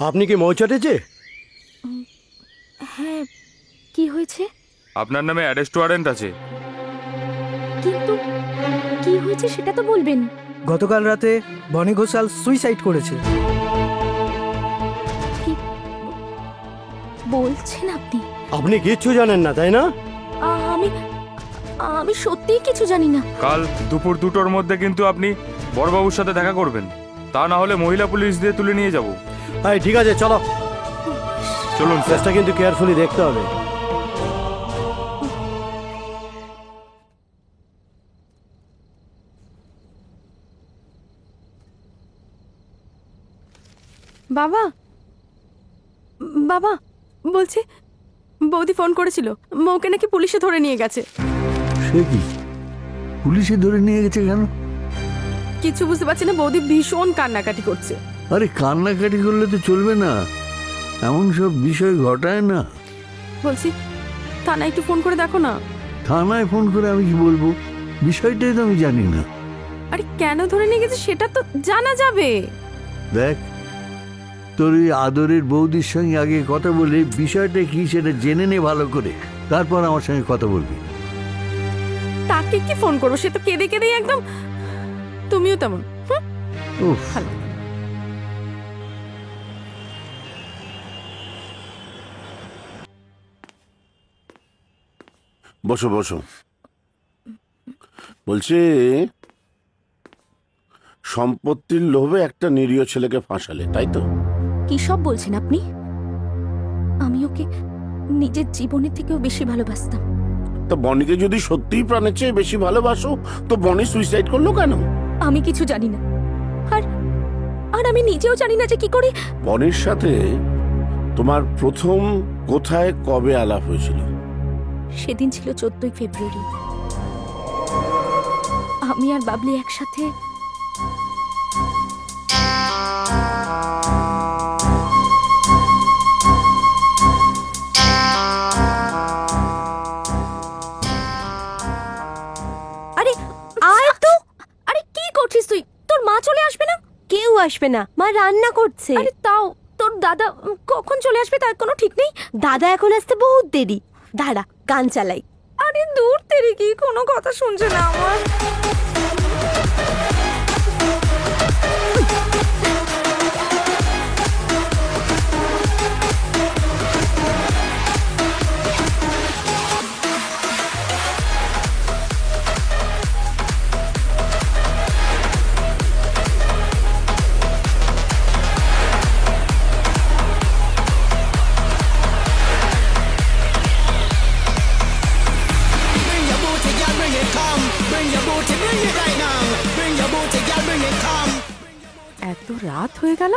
আপনি কি মৌচাটেছে? হ্যাঁ, কি হয়েছে? আপনার নামে অ্যারেস্ট ওয়ারেন্ট আছে। কিন্তু কি হয়েছে সেটা তো বলবেন। গতকাল রাতে বনি ঘোষাল সুইসাইড করেছে। কি বলছেন আপনি? আপনি কিচ্ছু জানেন না, তাই না? আমি আমি সত্যিই কিছু জানি না। কাল দুপুর 2টোর মধ্যে কিন্তু আপনি বড়বাবুর সাথে দেখা করবেন, তা না হলে মহিলা পুলিশ দিয়ে তুলে নিয়ে যাব। এই ঠিক আছে, চলো। চলুন স্যার। চেষ্টা কিন্তু কেয়ারফুলি দেখতে হবে। বাবা, বাবা বলছি, বৌদি ফোন করেছিল, মৌকে নাকি পুলিশে ধরে নিয়ে গেছে। সে কি, পুলিশে ধরে নিয়ে গেছে কেন? কিছু বুঝতে পারছি না, বৌদি ভীষণ কান্নাকাটি করছে। আরে কান্নাকাটি করলে তো চলবে না, এমন সব বিষয় ঘটায় না। বলছি থানায় একটু ফোন করে দেখো না। থানায় ফোন করে আমি কি বলবো? বিষয়টাই তো আমি জানি না। আরে কেন ধরে নিয়ে গেছে সেটা তো জানা যাবে। দেখ, তোর ওই আদরের বৌদির সঙ্গে আগে কথা বলে বিষয়টা কি সেটা জেনে নে ভালো করে, তারপর আমার সঙ্গে কথা বলবি। তাকে কি ফোন করবো? সে তো কেঁদে কেঁদেই একদম। তুমিও তেমন। উফ, ভালো। বসো বসো। বলছি, সম্পত্তির লোভে একটা নিরীহ ছেলেকে ফাঁসালে, তাই তো? কি সব বলছেন আপনি? আমি ওকে নিজের জীবনের থেকেও বেশি ভালোবাসতাম। তো বনিকে যদি সত্যিই প্রাণের চেয়ে বেশি ভালোবাসো, তো বনি সুইসাইড করলো কেন? আমি কিছু জানি না, আর আর আমি নিজেও জানি না যে কি করে। বনির সাথে তোমার প্রথম কোথায় কবে আলাপ হয়েছিল? সেদিন ছিল 14ই ফেব্রুয়ারি। আমি আর বাবলি একসাথে আরে আয় তো। আরে কি করছিস তুই? তোর মা চলে আসবে না? কেউ আসবে না, মা রান্না করছে। আরে তাও তোর দাদা কখন চলে আসবে তার কোনো ঠিক নেই। দাদা এখন আসতে বহুত দেরি। দাঁড়া, গান চালাই। আরে দূর তেরে, কি কোনো কথা শুনছে না আমার। এত রাত হয়ে গেল,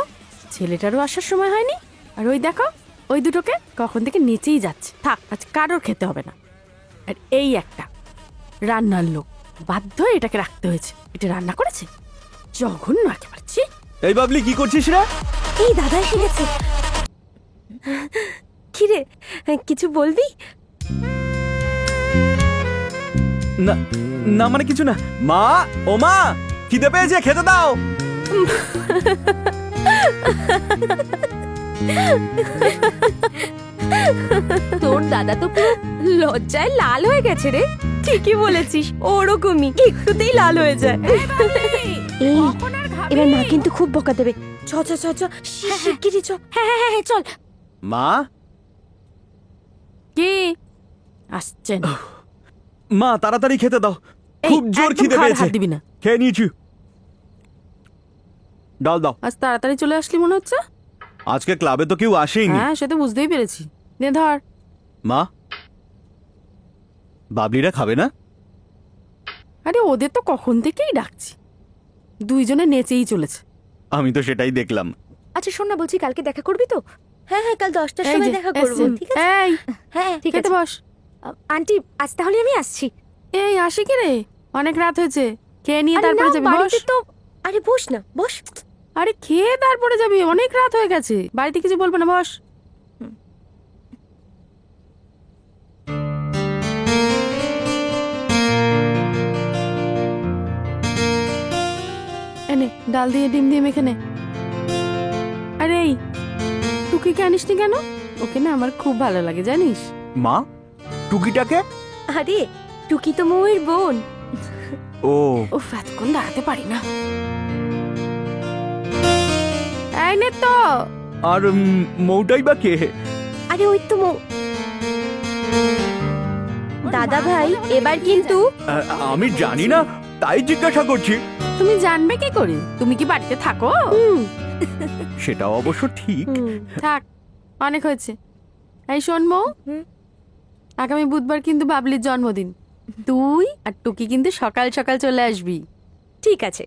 ছেলেটারও আসার সময় হয়নি। আর ওই দেখো, ওই দুটোকে কখন থেকে নেচেই যাচ্ছে। থাক, আজ কারোর খেতে হবে না। আর এই একটা রান্নার লোক, বাধ্য হয়ে এটাকে রাখতে হয়েছে। এটা রান্না করেছে, জঘন্য একেবারে। ছি! এই বাবলি, কি করছিস রে? এই দাদা এসে গেছে। কি রে, কিছু বলবি? না না, মানে কিছু না। মা, ও মা, খিদে পেয়েছে, খেতে দাও। তোর দাদা তো পুরো লজ্জায় লাল হয়ে গেছে রে। ঠিকই বলেছিস, ওরকমই একটুতেই লাল হয়ে যায়। এই, এবার মা কিন্তু খুব বকা দেবে। চ চ চ চ, শিগগিরই চ। হ্যাঁ হ্যাঁ হ্যাঁ চল। মা, কি আসছেন? মা তাড়াতাড়ি খেতে দাও, এই, খুব জোর একদম খিদে খাওয়ার পেয়েছে। হাত দিবি না। খেয়ে নিয়েছি, ডাল দাও। আজ তাড়াতাড়ি চলে আসলি মনে হচ্ছে। আজকে ক্লাবে তো কেউ আসেনি। হ্যাঁ, সে তো বুঝতেই পেরেছি। নে ধর। মা, বাবলিরা খাবে না? আরে ওদের তো কখন থেকেই ডাকছি, দুইজনে নেচেই চলেছে। আমি তো সেটাই দেখলাম। আচ্ছা শোন না, বলছি কালকে দেখা করবি তো? হ্যাঁ হ্যাঁ, কাল 10টার এই সময় যে, দেখা করবো, এসছেন। ঠিক আছে? এই, হ্যাঁ ঠিক খেতে আছে। বস। আন্টি আজ তাহলে আমি আসছি। এই আসি কি রে, অনেক রাত হয়েছে। খেয়ে নিয়ে আরে তারপরে না, যাবি, বস। বাড়িতে তো। আরে বস না, বস। আরে খেয়ে তারপরে যাবি, অনেক রাত হয়ে গেছে। বাড়িতে কিছু বলবো না, বস। এনে ডাল দিয়ে ডিম দিয়ে মেখে নে। আরে এই টুকিকে আনিসনি কেন? ওকে না আমার খুব ভালো লাগে জানিস। মা, টুকিটাকে? আরে টুকি তো মৌয়ের বোন। ও, উফ, এতক্ষণ দাঁড়াতে পারি না। এই নে তো। আর মৌটাই বা কে? আরে ওই তো মৌ। দাদা ভাই এবার কিন্তু আমি জানি না, তাই জিজ্ঞাসা করছি। তুমি জানবে কি করে? তুমি কি বাড়িতে থাকো? সেটাও অবশ্য ঠিক। থাক, অনেক হয়েছে। এই শোন মৌ, আগামী বুধবার কিন্তু বাবলির জন্মদিন। তুই আর টুকি কিন্তু সকাল সকাল চলে আসবি। ঠিক আছে।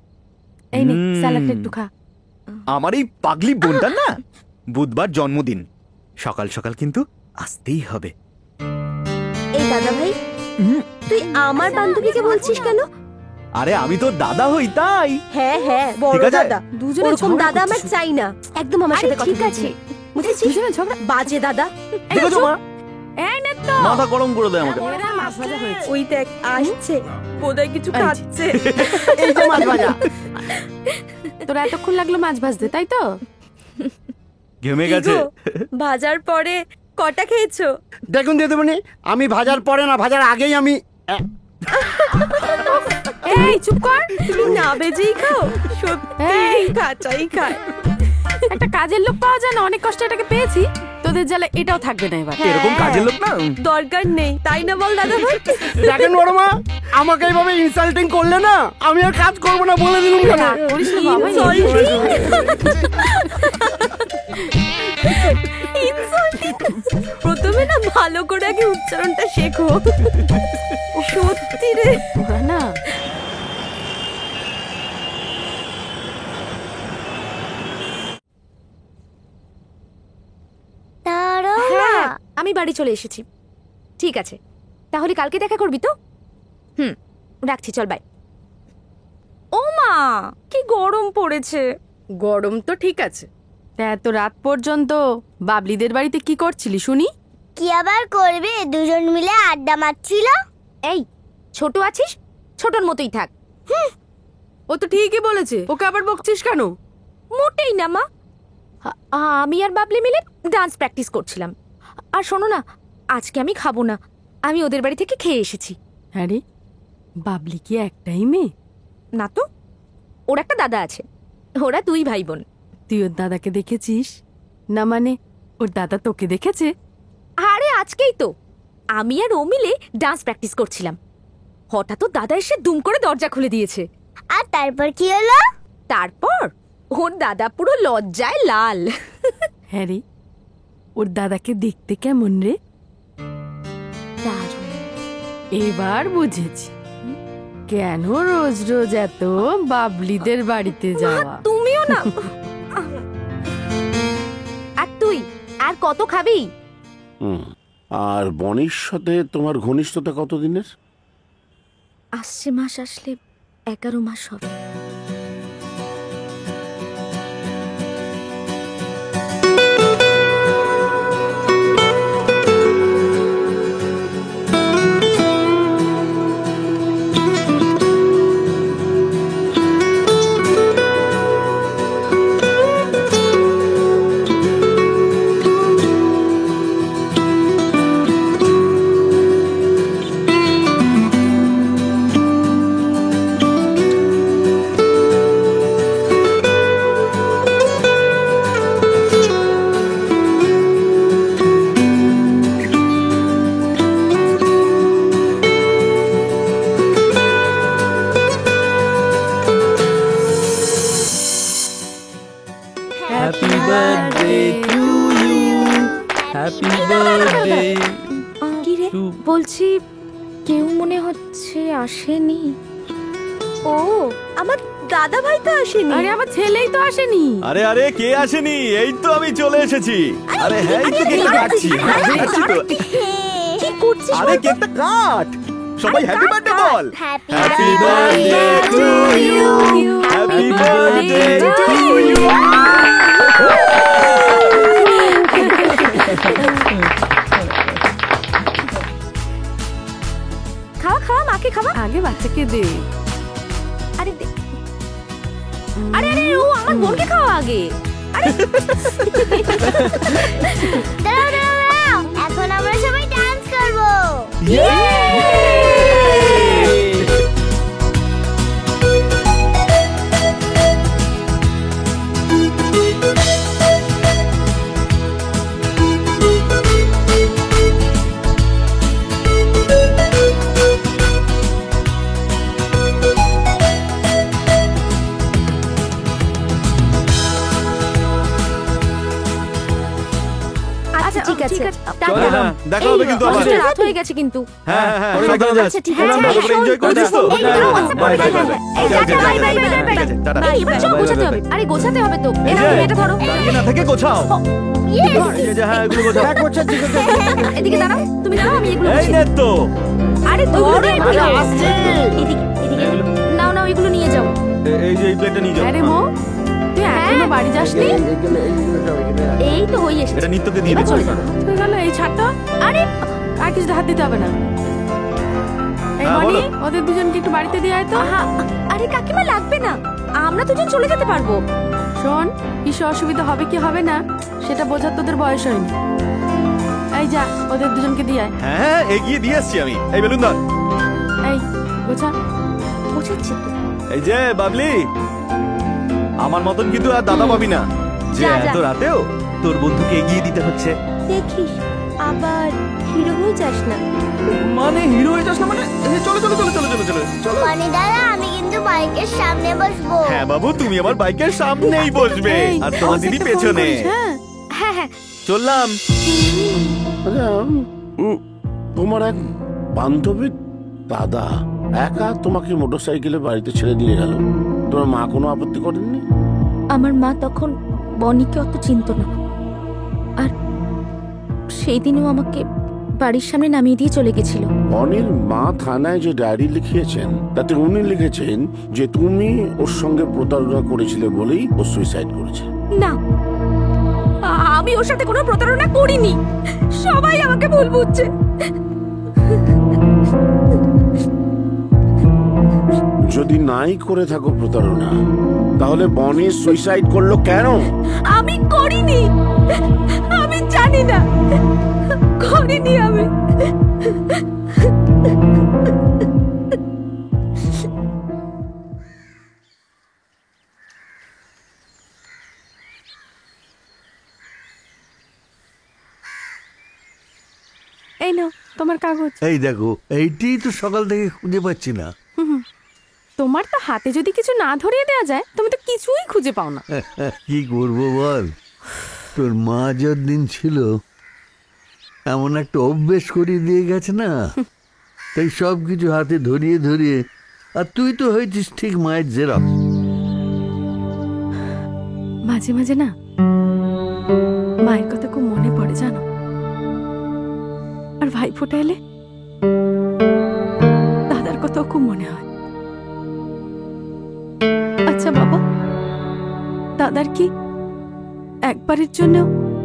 এই নে স্যালাডটা একটু খা। আমার এই পাগলি বোনটা না বুধবার জন্মদিন, সকাল সকাল কিন্তু আসতেই হবে। এই দাদা ভাই, তুই আমার বান্ধবীকে বলছিস কেন? আরে আমি তো দাদা হই তাই। হ্যাঁ হ্যাঁ, বড় ঠিক আছে। দাদা। দুজনে ওরকম ঝগড়া দাদা আমার করছিস। চাই না। একদম আমার সাথে কথা ঠিক আছে। বুঝেছিস? দুজনে ঝগড়া। বাজে দাদা। দেখেছো মা, এই নে তো। মাথা গরম করে দেয় আমাকে। এরা মাছ ভাজা হয়েছে। ওই দেখ আসছে, বোধহয় কিছু এই যে। খাচ্ছে। এই যে মাছ ভাজা। তোরা এতক্ষণ লাগলো মাছ ভাজতে, তাই তো? ঘেমে কি গেছে। গো, ভাজার পরে কটা খেয়েছো? দেখুন দিদিমণি, আমি ভাজার পরে না, ভাজার আগেই আমি এই চুপ কর। তুমি না বেজেই খাও? সত্যি এই। কাঁচাই খায়। একটা কাজের লোক পাওয়া যায় না, অনেক কষ্টে এটাকে পেয়েছি। তোদের জ্বালা এটাও থাকবে না এবার। এরকম কাজের লোক না। দরকার নেই, তাই না বল দাদা ভাই? দেখেন বড় মা, আমাকে এইভাবে ইনসাল্টিং করলে না, আমি আর কাজ করবো না বলে দিলুম কেন? করিস না বাবা, প্রথমে না ভালো করে আগে উচ্চারণটা শেখো। সত্যি রে। ওরা না হ্যাঁ, আমি বাড়ি চলে এসেছি। ঠিক আছে, তাহলে কালকে দেখা করবি তো? রাখছি, চল বাই। ও মা, কি গরম পড়েছে। গরম তো ঠিক আছে, তা এত রাত পর্যন্ত বাবলিদের বাড়িতে কি করছিলি শুনি? কি আবার করবে, দুজন মিলে আড্ডা মারছিল। এই ছোট আছিস, ছোটর মতোই থাক। ও তো ঠিকই বলেছে, ওকে আবার বকছিস কেন? মোটেই না মা, আমি আর বাবলি মিলে ডান্স প্র্যাকটিস করছিলাম। আর শোনো না, আজকে আমি খাবো না, আমি ওদের বাড়ি থেকে খেয়ে এসেছি। হ্যাঁ রে, বাবলি কি একটাই মেয়ে? না তো, ওর একটা দাদা আছে, ওরা দুই ভাই বোন। তুই ওর দাদাকে দেখেছিস না? মানে ওর দাদা তোকে দেখেছে? আরে আজকেই তো আমি আর ও মিলে ডান্স প্র্যাকটিস করছিলাম, হঠাৎ তো দাদা এসে দুম করে দরজা খুলে দিয়েছে। আর তারপর কি হলো? তারপর ওর দাদা পুরো লজ্জায় লাল। হ্যাঁ রে, ওর দাদাকে দেখতে কেমন রে? দারুণ। এবার বুঝেছি কেন রোজ রোজ এত বাবলিদের বাড়িতে যাওয়া। তুমিও না। আর তুই আর কত খাবি? আর বনির সাথে তোমার ঘনিষ্ঠতা কতদিনের? আসছে মাস আসলে 11 মাস হবে। Happy birthday to you, happy birthday. কি রে টু। বলছি, কেউ মনে হচ্ছে আসেনি। ও, আমার দাদা ভাই তো আসেনি। আরে আমার ছেলেই তো আসেনি। আরে আরে, কে আসেনি? এই তো আমি চলে এসেছি। আরে হ্যাঁ, এই তো কেকটা কাটছি। কাটছি তো। কি করছিস? আরে কেকটা কাট, সবাই হ্যাপি বার্থডে বল। Happy happy birthday to you, happy birthday to you. খাওয়া খাওয়া, মাকে খাওয়া। আগে বাচ্চাকে দে। আরে আরে আরে, ও আমার বোনকে খাওয়া আগে। দাঁড়াও দাঁড়াও দাঁড়াও, এখন আমরা সবাই ডান্স করবো। আচ্ছা ঠিক আছে চলো না, দেখা হবে কিন্তু আবার। অনেকটা রাত হয়ে গেছে কিন্তু। হ্যাঁ হ্যাঁ পরে দেখা সাবধানে যাবে। যাস। আচ্ছা, ঠিক আছে। ভালো করে এনজয় করেছিস তো? এই দাঁড়াও, WhatsApp বাই বাই করে বাই দেখা বাই। যাবে। এই tata, bye bye bye bye ঠিক আছে, টাটা। বাই। এবার সব গোছাতে হবে। আরে গোছাতে হবে তো। এই এই যে, তুমি এটা ধরো। দাঁড়িয়ে না থেকে গোছাও। এই যে, হ্যাঁ, এগুলো গোছাও। এদিকে দাঁড়াও, তুমি দাঁড়াও, আমি এগুলো এই গুছিয়ে নে দিই। তো। আরে ধরো এগুলো। আসছে। এদিকে এদিকে নাও নাও, এগুলো নিয়ে যাও। এই যে এই প্লেটটা নিয়ে যাও। আরে মো তুই এখনো বাড়ি যাসনি? এই তো হয়ে এসেছে। এটা নিত্যকে দিয়ে এবার দিচ্ছি। চলে যাও। তুই গেল এই ছাড়টা, আরে আর কিছু হাত দিতে হবে না। এই হ্যাঁ, মনি, বলো। ওদের দুজনকে একটু বাড়িতে দিয়ে আয় তো। আহা, আরে কাকিমা লাগবে না, আমরা দুজন চলে যেতে পারবো। শোন, কিছু অসুবিধা হবে কি হবে না সেটা বোঝার তোদের বয়স হয়নি। এই যা, ওদের দুজনকে দিয়ে আয়। হ্যাঁ এগিয়ে দিয়ে আসছি আমি। এই বেলুন ধর। এই গোছা। বুঝেছি তো। এই যে বাবলি, আমার মতন কিন্তু আর দাদা পাবি না যে যা, যা। এত রাতেও তোর বন্ধুকে এগিয়ে দিতে হচ্ছে। দেখিস আবার হিরো হয়ে যাস না। মানে হিরো হয়ে যাস না মানে? এই চলো চলো চলো চলো চলো চলো চলো। মানে দাদা, আমি কিন্তু বাইকের সামনে বসবো। হ্যাঁ বাবু, তুমি আমার বাইকের সামনেই বসবে এই, আর তোমার দিদি ওদেরকে ফোন পেছনে। করিস, হ্যাঁ? হ্যাঁ হ্যাঁ চললাম। আচ্ছা, তোমার এক বান্ধবীর দাদা একা তোমাকে মোটরসাইকেলে বাড়িতে ছেড়ে দিয়ে গেল, তোমার মা কোনো আপত্তি করেননি? আমার মা তখন বনিকে অত চিনত না, আর সেই দিনও আমাকে বাড়ির সামনে নামিয়ে দিয়ে চলে গেছিল। অনির মা থানায় যে ডায়েরি লিখিয়েছেন তাতে উনি লিখেছেন যে তুমি ওর সঙ্গে প্রতারণা করেছিলে বলেই ও সুইসাইড করেছে। না, আমি ওর সাথে কোনো প্রতারণা করিনি, সবাই আমাকে ভুল বুঝছে। যদি নাই করে থাকো প্রতারণা, তাহলে বনি সুইসাইড করলো কেন? আমি করিনি, আমি জানি না, করিনি আমি। এই নাও তোমার কাগজ। এই দেখো, এইটি তো সকাল থেকে খুঁজে পাচ্ছি না। তোমার তো হাতে যদি কিছু না ধরিয়ে দেওয়া যায়, তুমি তো কিছুই খুঁজে পাও না। কি করবো বল, তোর মা যতদিন ছিল এমন একটা অভ্যেস করিয়ে দিয়ে গেছে না, তাই সব কিছু হাতে ধরিয়ে ধরিয়ে, আর তুই তো হয়েছিস ঠিক মায়ের জেরক্স। মাঝে মাঝে না মায়ের কথা খুব মনে পড়ে জানো, আর ভাই ফোটা এলে দাদার কথাও খুব মনে হয়। আচ্ছা বাবা, দাদার কি একবারের জন্য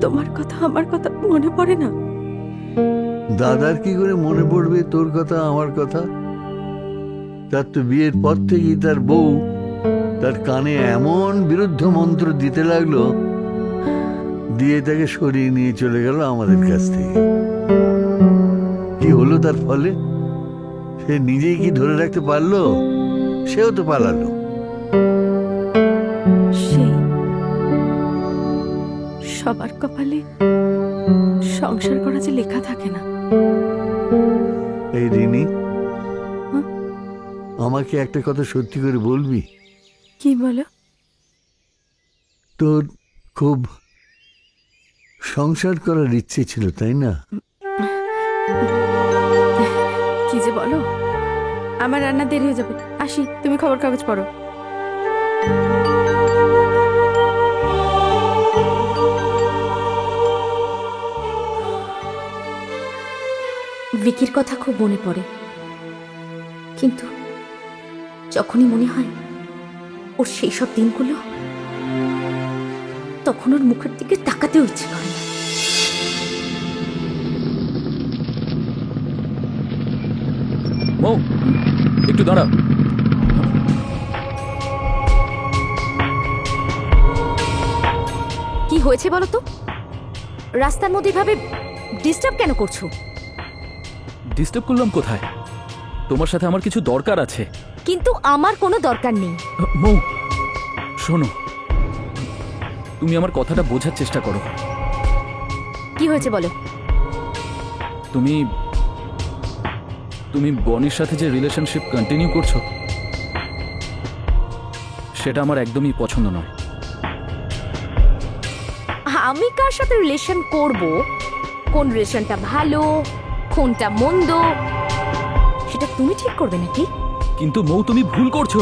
তোমার কথা আমার কথা মনে পড়ে না? দাদার কি করে মনে পড়বে তোর কথা আমার কথা? তার তো বিয়ের পর থেকেই তার বউ তার কানে এমন বিরুদ্ধ মন্ত্র দিতে লাগলো, দিয়ে তাকে সরিয়ে নিয়ে চলে গেল আমাদের কাছ থেকে। কি হলো তার ফলে? সে নিজেই কি ধরে রাখতে পারলো? সেও তো পালালো। সেই সবার কপালে সংসার করা যে লেখা থাকে না। এই রিনি, হ্যাঁ? আমাকে একটা কথা সত্যি করে বলবি? কি বলো? তোর খুব সংসার করার ইচ্ছে ছিল, তাই না? কি যে বলো, আমার রান্না দেরি হয়ে যাবে, আসি, তুমি খবর কাগজ পড়ো। ভিকির কথা খুব মনে পড়ে, কিন্তু যখনই মনে হয় ওর সেই সব দিনগুলো, তখন ওর মুখের দিকে তাকাতেও ইচ্ছে করে না। মৌ, একটু দাঁড়া। হয়েছে বলো তো? রাস্তার মধ্যে এভাবে ডিস্টার্ব কেন করছো? ডিস্টার্ব করলাম কোথায়? তোমার সাথে আমার কিছু দরকার আছে। কিন্তু আমার কোনো দরকার নেই। মৌ, শোনো, তুমি আমার কথাটা বোঝার চেষ্টা করো। কি হয়েছে বলো? তুমি তুমি বনির সাথে যে রিলেশনশিপ কন্টিনিউ করছো, সেটা আমার একদমই পছন্দ নয়। আমি কার সাথে রিলেশন করব, কোন রিলেশনটা ভালো কোনটা মন্দ, সেটা তুমি ঠিক করবে নাকি? কিন্তু মৌ, তুমি ভুল করছো।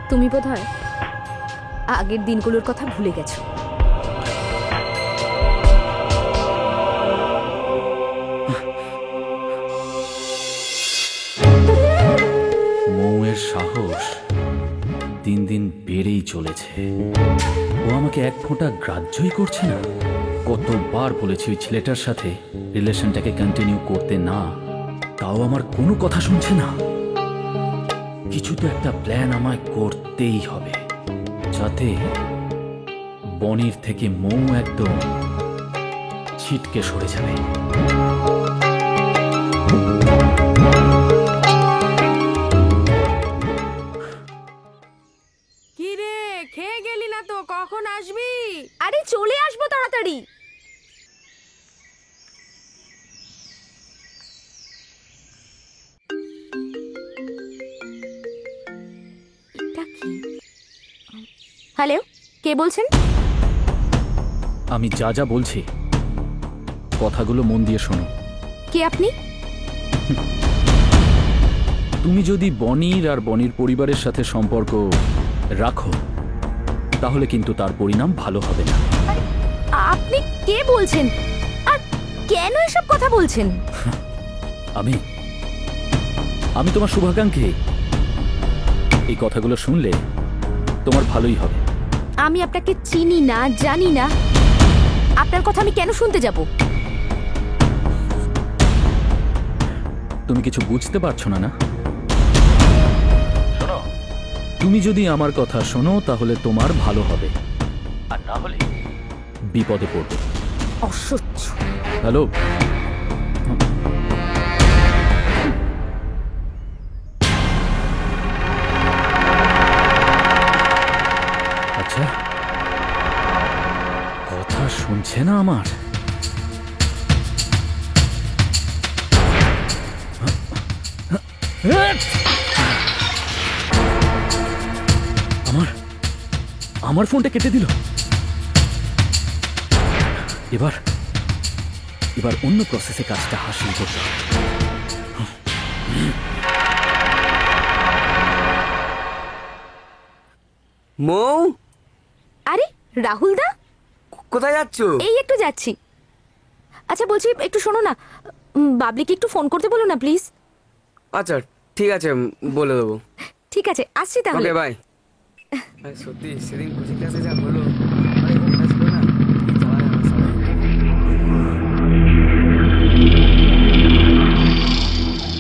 তুমি বোধহয় আগের দিনগুলোর কথা ভুলে গেছো। মৌয়ের সাহস দিন দিন বেড়েই চলেছে। ও আমাকে এক ফোঁটা গ্রাহ্যই করছে না। কতবার বলেছি ওই ছেলেটার সাথে রিলেশনটাকে কন্টিনিউ করতে না, তাও আমার কোনো কথা শুনছে না। কিছু তো একটা প্ল্যান আমায় করতেই হবে, যাতে বনির থেকে মৌ একদম ছিটকে সরে যাবে। কি রে, খেয়ে গেলি না তো? কখন আসবি? আরে চলে আসবো তাড়াতাড়ি। এটা কি? হ্যালো, কে বলছেন? আমি যা যা বলছি কথাগুলো মন দিয়ে শোনো। কে আপনি? তুমি যদি বনির আর বনির পরিবারের সাথে সম্পর্ক রাখো, তাহলে কিন্তু তার পরিণাম ভালো হবে না। আপনি কে বলছেন আর কেন এসব কথা বলছেন? আমি আমি তোমার শুভাকাঙ্ক্ষী। এই কথাগুলো শুনলে তোমার ভালোই হবে। আমি আপনাকে চিনি না, জানি না, আপনার কথা আমি কেন শুনতে যাব? তুমি কিছু বুঝতে পারছো না? না, শোনো, তুমি যদি আমার কথা শোনো তাহলে তোমার ভালো হবে, আর না হলে বিপদে পড়বে। অসহ্য। হ্যালো, আচ্ছা, কথা শুনছে না আমার? আমার ফোনটা কেটে দিল। এবার অন্য প্রসেসে কাজটা হাসিল করতে হবে। মৌ, আরে রাহুল দা, কোথায় যাচ্ছ? এই একটু যাচ্ছি। আচ্ছা বলছি, একটু শোনো না, বাবলিকে একটু ফোন করতে বলো না প্লিজ। আচ্ছা ঠিক আছে, বলে দেবো। ঠিক আছে, আসছি তাহলে। Okay bye. সত্যি সেদিন খুশির কাছে যা হলো,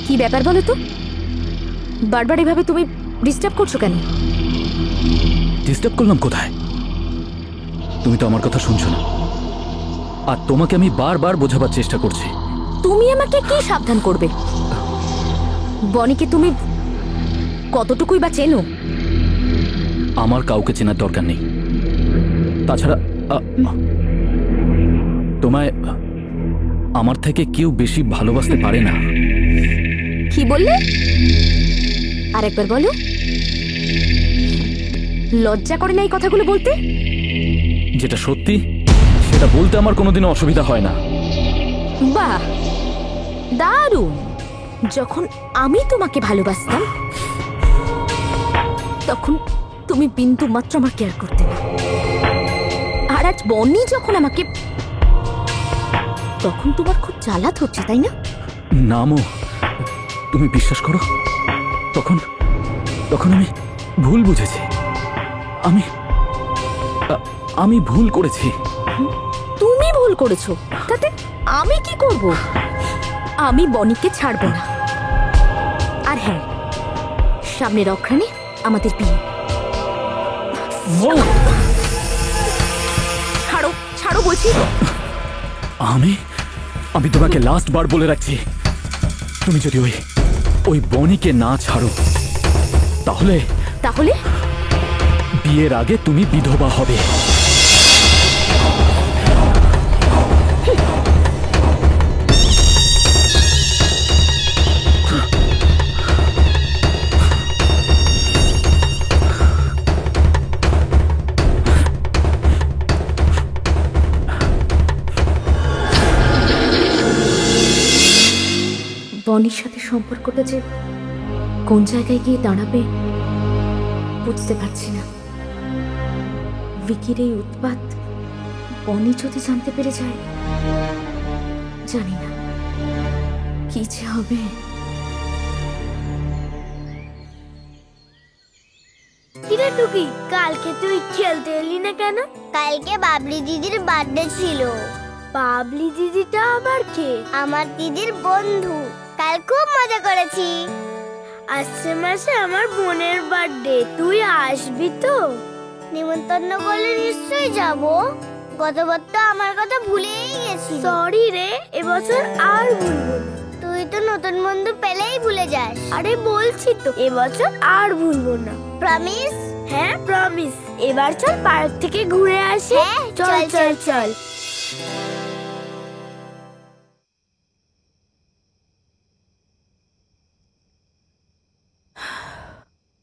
কি ব্যাপার বলো তো? বারবার এভাবে তুমি ডিস্টার্ব করছো কেন? ডিস্টার্ব করলাম কোথায়? তুমি তো আমার কথা শুনছো না, আর তোমাকে আমি বারবার বোঝাবার চেষ্টা করছি। তুমি আমাকে কি সাবধান করবে? বনিকে তুমি কতটুকুই বা চেনো? আমার কাউকে চেনার দরকার নেই। তাছাড়া তোমায় আমার থেকে কেউ বেশি ভালোবাসতে পারে না। কি বললে? আরেকবার বলো। লজ্জা করে না এই কথাগুলো বলতে? যেটা সত্যি সেটা বলতে আমার কোনোদিনও অসুবিধা হয় না। বাহ, দারুণ। যখন আমি তোমাকে ভালোবাসতাম তখন তুমি বিন্দু মাত্র আমার কেয়ার করতে না, আর আজ বনি যখন আমাকে, তখন তোমার খুব জ্বালাত হচ্ছে, তাই না? নামো, তুমি বিশ্বাস করো, তখন আমি ভুল বুঝেছি। আমি ভুল করেছি। তুমি ভুল করেছো, তাতে আমি কি করব? আমি বনিকে ছাড়বো না। আর হ্যাঁ, সামনের অঘ্রাণে আমাদের বিয়ে। ছাড়ো ছাড়ো বলছি। আমি তোমাকে লাস্ট বার বলে রাখছি, তুমি যদি ওই বনিকে না ছাড়ো তাহলে তাহলে বিয়ের আগে তুমি বিধবা হবে। বনির সাথে সম্পর্কটা যে কোন জায়গায় গিয়ে দাঁড়াবে বুঝতে পারছি না। ভিকির এই উৎপাত বনি যদি জানতে পেরে যায়, জানি না কি যে হবে। কিরে টুকি, কালকে তুই খেলতে এলি না কেন? কালকে বাবলি দিদির বার্থডে ছিল। বাবলি দিদিটা আবার কে? আমার দিদির বন্ধু। কাল খুব মজা করেছি। আসছে মাসে আমার বোনের বার্থডে, তুই আসবি তো? নিমন্ত্রণ করলে নিশ্চয়ই যাব। গতবার তো আমার কথা ভুলেই গেছি। সরি রে, এবছর আর ভুলবো না। তুই তো নতুন বন্ধু পেলেই ভুলে যাস। আরে বলছি তো, এবছর আর ভুলবো না। প্রমিস? হ্যাঁ প্রমিস। এবার চল পার্ক থেকে ঘুরে আসি। চল চল চল।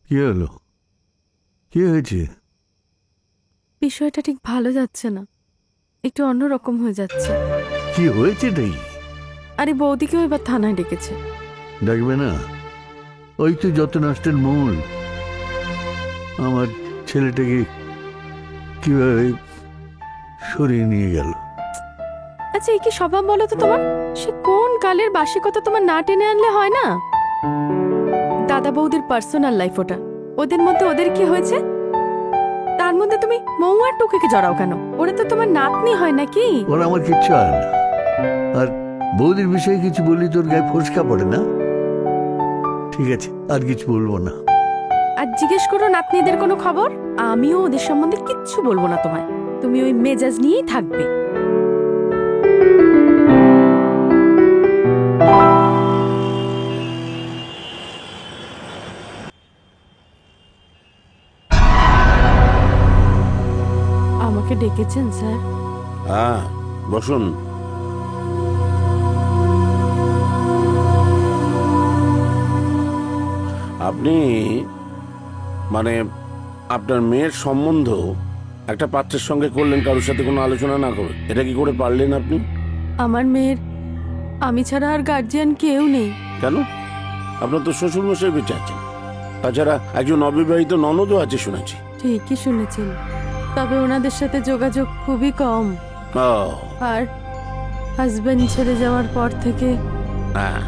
কি হলো? কি হয়েছে? বিষয়টা ঠিক ভালো যাচ্ছে না, একটু অন্যরকম হয়ে যাচ্ছে। কি হয়েছে তাই? আরে বৌদিকেও এবার থানায় ডেকেছে। ডাকবে না? ওই তো যত নষ্টের মূল। আমার ছেলেটাকে কিভাবে সরিয়ে নিয়ে গেল। আচ্ছা, এই কি স্বভাব বলো তো তোমার? সে কোন কালের বাসি কথা তোমার না টেনে আনলে হয় না? দাদা বৌদির পার্সোনাল লাইফ ওটা, ওদের মধ্যে ওদের কি হয়েছে তার মধ্যে তুমি মৌ আর টুকিকে জড়াও কেন? ওরা তো তোমার নাতনি হয় নাকি? ওরা আমার কিচ্ছু হয় না। আর বৌদির বিষয়ে কিছু বললি তোর গায়ে ফোসকা পড়ে না? ঠিক আছে, আর কিছু বলবো না। আর জিজ্ঞেস করো নাতনিদের কোনো খবর। আমিও ওদের সম্বন্ধে কিচ্ছু বলবো না তোমায়। তুমি ওই মেজাজ নিয়েই থাকবে। আমাকে ডেকেছেন স্যার? হ্যাঁ, বসুন। আপনি মানে আপনার মেয়ের সম্বন্ধ একটা পাত্রের সঙ্গে করলেন, কারোর সাথে কোনো আলোচনা না করে। এটা কি করে পারলেন আপনি? আমার মেয়ের আমি ছাড়া আর গার্জিয়ান কেউ নেই। কেন? আপনার তো শ্বশুর মশাই বেঁচে আছেন, তাছাড়া একজন অবিবাহিত ননদও আছে শুনেছি। ঠিকই শুনেছেন, তবে ওনাদের সাথে যোগাযোগ খুবই কম। আর হাজবেন্ড ছেড়ে যাওয়ার পর থেকে। হ্যাঁ,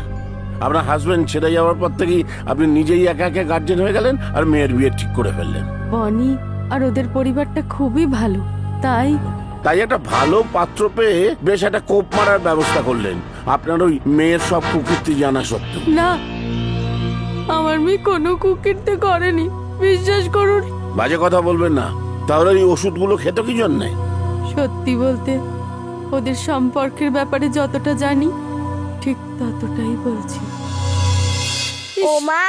আপনার হাজবেন্ড ছেড়ে যাওয়ার পর থেকেই আপনি নিজেই একা একা গার্জেন হয়ে গেলেন আর মেয়ের বিয়ে ঠিক করে ফেললেন। বনি আর ওদের পরিবারটা খুবই ভালো, তাই একটা ভালো পাত্র পেয়ে বেশ একটা কোপ মারার ব্যবস্থা করলেন, আপনার ওই মেয়ের সব কুকীর্তি জানা সত্ত্বেও। না, আমার মেয়ে কোনো কুকীর্তি করেনি, বিশ্বাস করুন। বাজে কথা বলবেন না। তাহলে এই ওষুধগুলো খেত কি জন্যে? সত্যি বলতে ওদের সম্পর্কের ব্যাপারে যতটা জানি ঠিক ততটাই বলছি। ও মা,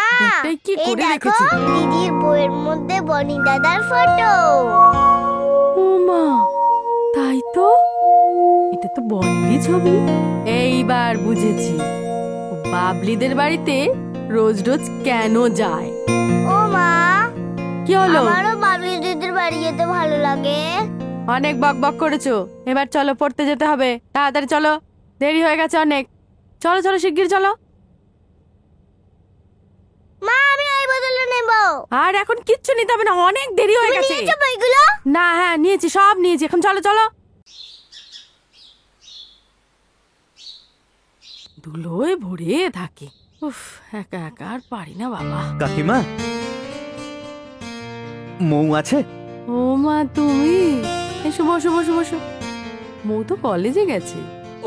কি এই করে দেখো রেখেছি? দিদির বইয়ের মধ্যে বনি দাদার ফটো। ও মা, তাই তো, এটা তো বনিরই ছবি। এইবার বুঝেছি ও বাবলিদের বাড়িতে রোজ রোজ কেন যায়। ও মা, কি হলো? আমারও বাবলি দিদির বাড়ি যেতে ভালো লাগে। অনেক বক বক করেছো, এবার চলো, পড়তে যেতে হবে। তাড়াতাড়ি চলো, দেরি হয়ে গেছে অনেক। চলো চলো, শিগগির চলো। মা, আমি ওই বোতলে নেব। আর এখন কিচ্ছু নিতে হবে না, অনেক দেরি হয়ে গেছে। নিয়েছো বইগুলো? না, হ্যাঁ নিয়েছি, সব নিয়েছি। এখন চলো চলো। ধুলোয় ভরে থাকে। উফ, একা একা আর পারি না বাবা। কাকিমা, মৌ আছে? ও মা, তুমি এসো, বসো বসো বসো। মৌ তো কলেজে গেছে।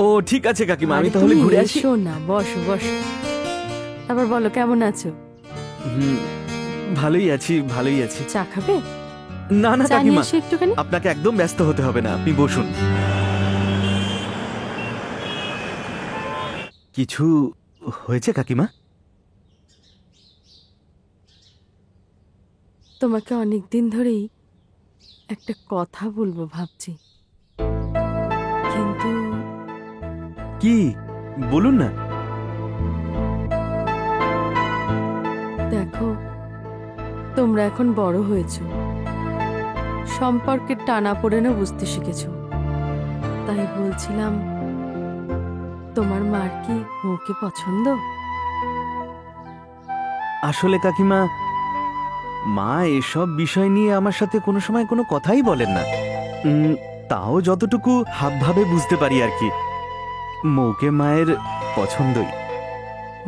ও ঠিক আছে কাকিমা, আমি তাহলে ঘুরে আসি। এসো না, বসো বসো। তারপর বলো, কেমন আছো? ভালোই আছি, ভালোই আছি। চা খাবে? না না চা নিয়ে কাকিমা, আসি একটুখানি। আপনাকে একদম ব্যস্ত হতে হবে না, আপনি বসুন। কিছু হয়েছে কাকিমা? তোমাকে অনেক দিন ধরেই একটা কথা বলবো ভাবছি, কিন্তু কি বলুন না। দেখো, তোমরা এখন বড় হয়েছো, সম্পর্কের টানাপোড়েনও বুঝতে শিখেছো। তাই বলছিলাম, তোমার মার কি ওকে পছন্দ? আসলে কাকিমা, মা এসব বিষয় নিয়ে আমার সাথে কোনো সময় কোনো কথাই বলেন না। তাও যতটুকু হাবভাবে বুঝতে পারি আর কি, মৌকে মায়ের পছন্দই।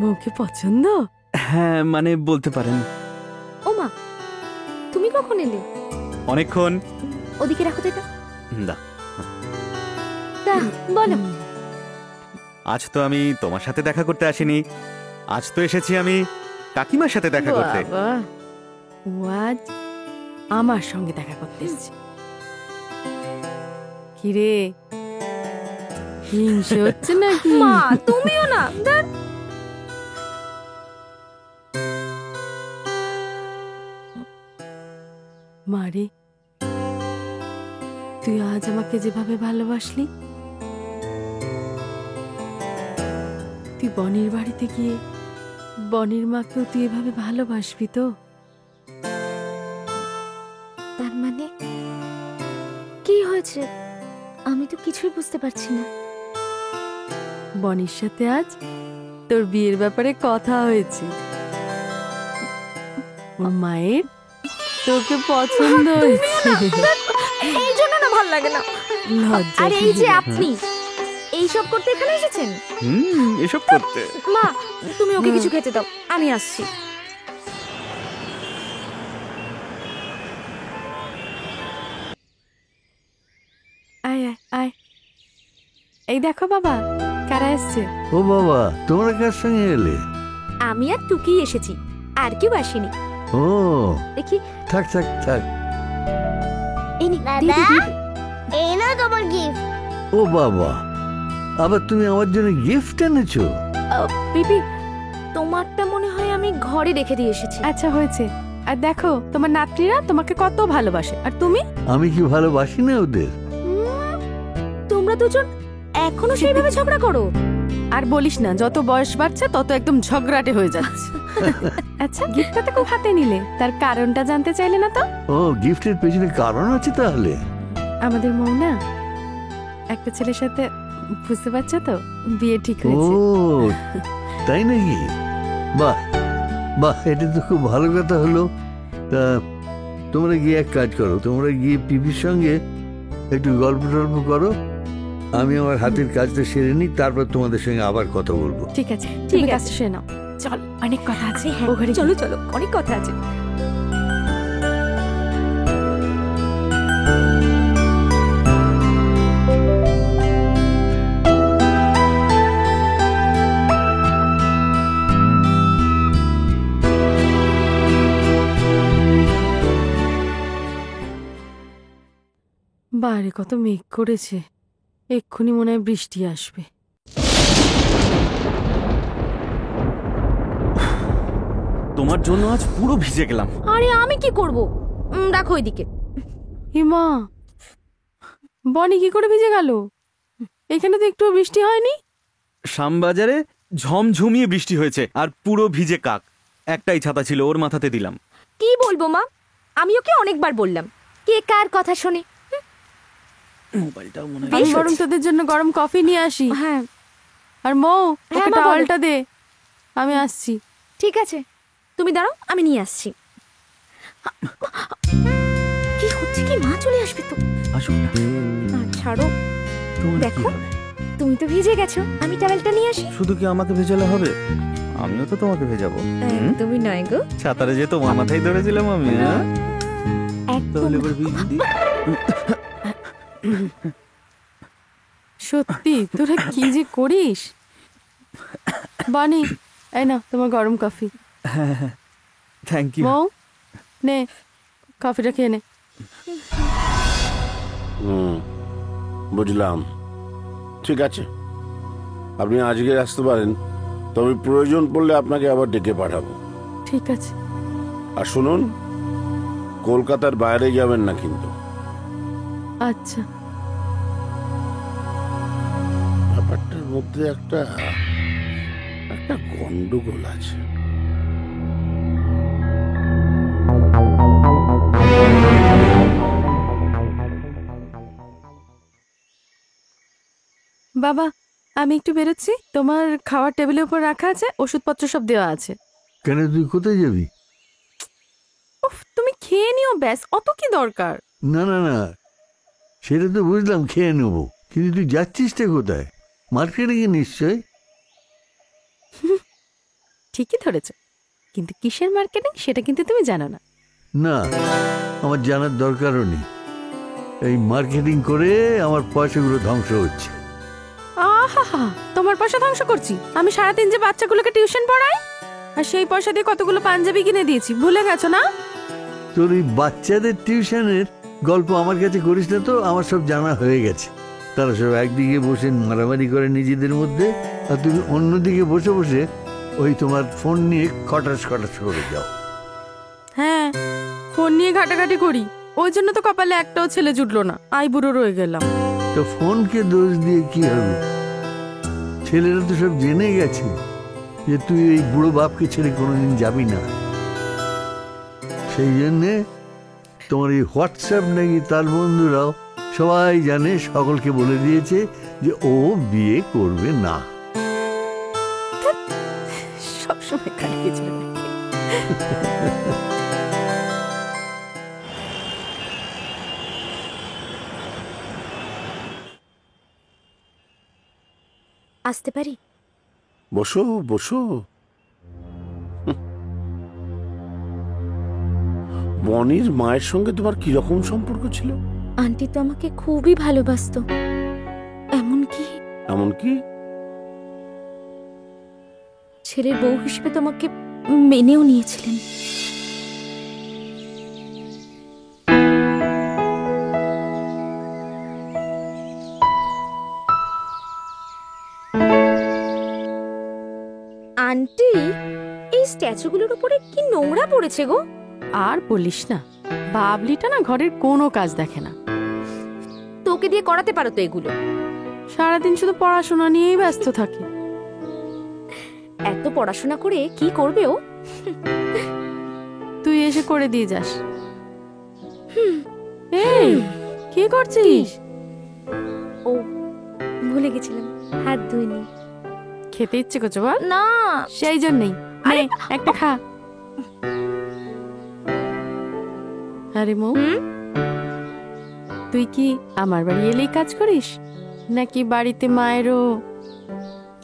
মৌকে পছন্দ? হ্যাঁ, মানে বলতে পারেন। ও মা, তুমি কখন এলে? অনেকক্ষণ। ওদিকে রাখো তো এটা। দা, তা বলো। আজ তো আমি তোমার সাথে দেখা করতে আসিনি, আজ তো এসেছি আমি কাকিমার সাথে দেখা করতে। বাবা, ও আজ আমার সঙ্গে দেখা করতে এসেছে। কিরে, হিংসে হচ্ছে নাকি? মা তুমিও না। মারে, তুই আজ আমাকে যেভাবে ভালোবাসলি, তুই বনের বাড়িতে গিয়ে বনের মাকেও তুই এভাবে ভালোবাসবি তো? তার মানে কি হয়েছে? আমি তো কিছুই বুঝতে পারছি না। বনির সাথে আজ তোর বিয়ের ব্যাপারে কথা হয়েছে। ওর মায়ের তোকে পছন্দ হয়েছে। এই জন্য না ভাল লাগে না। লজ্জা আর এই যে কিসের? আপনি এইসব করতে এখানে এসেছেন? এসব করতে? মা তুমি ওকে কিছু খেতে দাও, আমি আসছি। আয় আয় আয়, এই দেখো বাবা, কারা এসছে। ও বাবা, তোমরা কার সঙ্গে এলে? আমি আর টুকি এসেছি, আর কেউ আসেনি। ও দেখি। থাক থাক থাক। এই নে, দাদা, দিয়ে দে, দিয়ে দে। এই নাও তোমার গিফট। ও বাবা, আবার তুমি আমার জন্য গিফট এনেছো? পিপি, তোমারটা মনে হয় আমি ঘরে রেখে দিয়ে এসেছি। আচ্ছা হয়েছে। আর দেখো, তোমার নাতনিরা তোমাকে কত ভালোবাসে, আর তুমি? আমি কি ভালোবাসি না ওদের? তোমরা দুজন এখনো সেইভাবে ঝগড়া করো? আর বলিস না, যত বয়স বাড়ছে তত একদম ঝগড়াটে হয়ে যাচ্ছে। আচ্ছা, গিফটটা তো খুব হাতে নিলে, তার কারণটা জানতে চাইলে না তো? ও, গিফটের পেছনে কারণ আছে তাহলে? আমাদের মৌ না একটা ছেলের সাথে, বুঝতে পারছো তো, বিয়ে ঠিক ও হয়েছে। তাই নাকি? বাহ বাহ, এটা তো খুব ভালো কথা হলো। তা তোমরা গিয়ে এক কাজ করো, তোমরা গিয়ে পিপির সঙ্গে একটু গল্প টল্প করো, আমি আমার হাতের কাজটা সেরে নিই, তারপর তোমাদের সঙ্গে আবার কথা বলবো। ঠিক আছে, ঠিক ঠিক আছে। আছে, শুয়ে নাও। চল, অনেক কথা আছে। হ্যাঁ, ও ঘরে চলো চলো, অনেক কথা আছে। বাইরে কত মেঘ করেছে, এক্ষুনি মনে হয় বৃষ্টি আসবে। তোমার জন্য আজ পুরো ভিজে গেলাম। আরে আমি কি করব? রাখো ওইদিকে। হিমা, বনি কি করে ভিজে গেল? এখানে তো একটু বৃষ্টি হয়নি। শ্যামবাজারে ঝমঝমিয়ে বৃষ্টি হয়েছে, আর পুরো ভিজে কাক। একটাই ছাতা ছিল, ওর মাথাতে দিলাম। কি বলবো মা, আমি ওকে অনেকবার বললাম, কে কার কথা শোনে। মোবাইলটাও মনে আমি বরং তোদের জন্য গরম কফি নিয়ে আসি। হ্যাঁ আর মৌ, হ্যাঁ, ওকে মা, বলো। টাওয়ালটা দে, আমি আসছি। ঠিক আছে, তুমি দাঁড়াও, আমি নিয়ে আসছি। কি হচ্ছে কি, মা চলে আসবে তো। আসুন না, ছাড়ো, তোমার কি দেখো। হবে? তুমি তো ভিজে গেছো, আমি টাওয়েলটা নিয়ে আসি। শুধু কি আমাকে ভেজালে হবে? আমিও তো তোমাকে ভেজাবো। তুমি নয় গো, ছাতারে যে তোমার মাথায় ধরেছিলাম আমি। হ্যাঁ, একদম তাহলে এবার ভিজে দিই। সত্যি তোরা কি যে করিস। বানি, এই না তোমার গরম কফি। Thank you. মৌ, নে কফিটা খেয়ে নে। বুঝলাম, ঠিক আছে, আপনি আজকে আসতে পারেন, তবে প্রয়োজন পড়লে আপনাকে আবার ডেকে পাঠাবো। ঠিক আছে। আর শুনুন, কলকাতার বাইরে যাবেন না কিন্তু। আচ্ছা। ব্যাপারটার মধ্যে একটা গন্ডগোল আছে। বাবা, আমি একটু বেরোচ্ছি, তোমার খাওয়ার টেবিলের উপর রাখা আছে, ওষুধপত্র সব দেওয়া আছে। কেন, তুই কোথায় যাবি? উফ, তুমি খেয়ে নিও, ব্যাস, অত কি দরকার? না না না, সেটা তো বুঝলাম, খেয়ে নেবো, কিন্তু তুই যাচ্ছিসটা কোথায়? মার্কেটে গিয়ে নিশ্চয়। ঠিকই ধরেছ, কিন্তু কিসের মার্কেটিং সেটা কিন্তু তুমি জানো না। না, আমার জানার দরকারও নেই। এই মার্কেটিং করে আমার পয়সাগুলো ধ্বংস হচ্ছে। আহা, তোমার পয়সা ধ্বংস করছি? আমি সারাদিন যে বাচ্চাগুলোকে টিউশন পড়াই, আর সেই পয়সা দিয়ে কতগুলো পাঞ্জাবি কিনে দিয়েছি, ভুলে গেছো না? তোর এই বাচ্চাদের টিউশনের গল্প আমার কাছে করিস না তো, আমার সব জানা হয়ে গেছে। তারা সব একদিকে বসে মারামারি করে নিজেদের মধ্যে, আর তুমি অন্যদিকে বসে বসে ওই তোমার ফোন নিয়ে খটাস খটাস করে যাও। হ্যাঁ, ফোন নিয়ে ঘাটাঘাটি করি, ওই জন্য তো কপালে একটাও ছেলে জুটলো না, আই বুড়ো রয়ে গেলাম। তো ফোনকে দোষ দিয়ে কি হবে? ছেলেরা তো সব জেনে গেছে যে তুই এই বুড়ো বাপকে ছেড়ে কোনোদিন যাবি না। সেই জন্যে তোমার এই হোয়াটসঅ্যাপ নাকি তার বন্ধুরাও সবাই জানে, সকলকে বলে দিয়েছে যে ও বিয়ে করবে না। সবসময় কাটিয়ে ছিল। আসতে পারি? বসো বসো। বনির মায়ের সঙ্গে তোমার কিরকম সম্পর্ক ছিল? আন্টি তো আমাকে খুবই ভালোবাসতো, এমনকি এমনকি ছেলের বউ হিসেবে তোমাকে মেনেও নিয়েছিলেন। আন্টি, এই স্ট্যাচুগুলোর উপরে কি নোংরা পড়েছে গো। আর বলিস না, বাবলিটা না ঘরের কোনো কাজ দেখে না। তোকে দিয়ে করাতে পারো তো এগুলো। সারাদিন শুধু পড়াশোনা নিয়েই ব্যস্ত থাকে। এত পড়াশোনা করে কি করবে ও? তুই এসে করে দিয়ে যাস। এই, কি করছিস? ও, ভুলে গেছিলাম, হাত ধুইনি। খেতে ইচ্ছে করছে বল? না, সেই জন্যই। আরে একটা খা। আরে মৌ, তুই কি আমার বাড়ি এলেই কাজ করিস, নাকি বাড়িতে মায়েরও?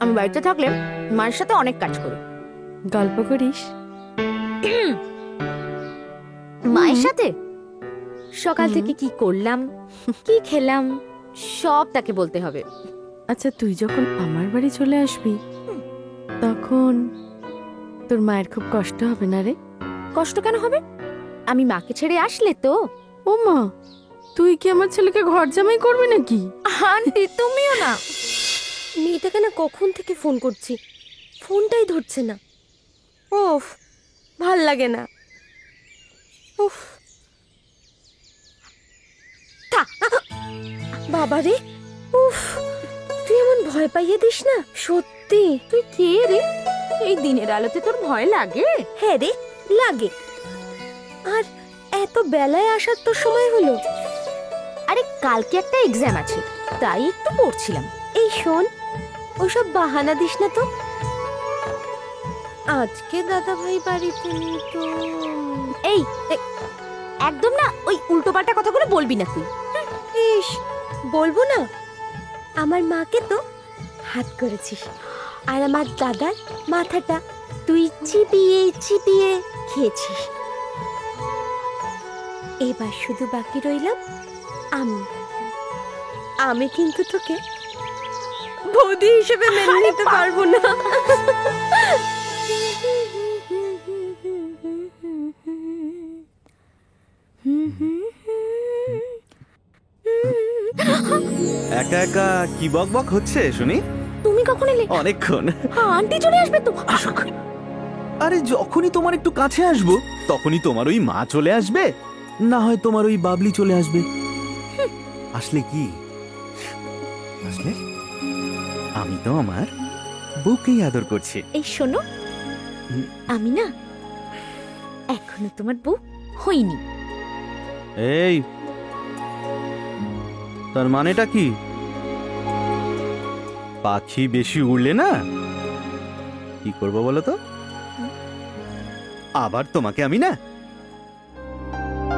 আমি বাড়িতে থাকলে মায়ের সাথে অনেক কাজ করি। গল্প করিস মায়ের সাথে? সকাল থেকে কি করলাম, কি খেলাম, সব তাকে বলতে হবে। আচ্ছা, তুই যখন আমার বাড়ি চলে আসবি তখন তোর মায়ের খুব কষ্ট হবে না রে? কষ্ট কেন হবে? আমি মাকে ছেড়ে আসলে তো। ও মা, তুই কি আমার ছেলেকে ঘর জামাই করবি নাকি? আন্টি, তুমিও না। মেয়েটাকে না কখন থেকে ফোন করছি, ফোনটাই ধরছে না। উফ, ভাল লাগে না। উফ, বাবারে, উফ, তুই এমন ভয় পাইয়ে দিস না, সত্যি। তুই কে রে? এই দিনের আলোতে তোর ভয় লাগে? হ্যাঁ রে, লাগে। আর এত বেলায় আসার তোর সময় হলো? আরে কালকে একটা এক্সাম আছে, তাই একটু পড়ছিলাম। এই শোন, ওসব বাহানা দিস না তো। আজকে দাদা ভাই বাড়িতে নেই তো। এই একদম না, ওই উল্টোপাল্টা কথাগুলো বলবি না তুই। ইস, বলবো না? আমার মাকে তো হাত করেছিস, আর আমার দাদার মাথাটা তুই চিবিয়ে চিবিয়ে খেয়েছিস। এবার শুধু বাকি রইলাম আমি। আমি কিন্তু তোকে বৌদি হিসেবে মেনে নিতে পারবো না। একা একা কি বক বক হচ্ছে শুনি? তুমি কখন এলে? অনেকক্ষণ। হ্যাঁ, আন্টি চলে আসবে তো। আসুক। আরে যখনই তোমার একটু কাছে আসবো তখনই তোমার ওই মা চলে আসবে, না হয় তোমার ওই বাবলি চলে আসবে। আসলে কি আসলে আমি তো আমার বউকেই আদর করছি। এই শোনো, আমি না এখনো তোমার বউ হইনি। এই, তার মানেটা কি? পাখি বেশি উড়লে না কি করবো বলো তো? আবার তোমাকে আমি না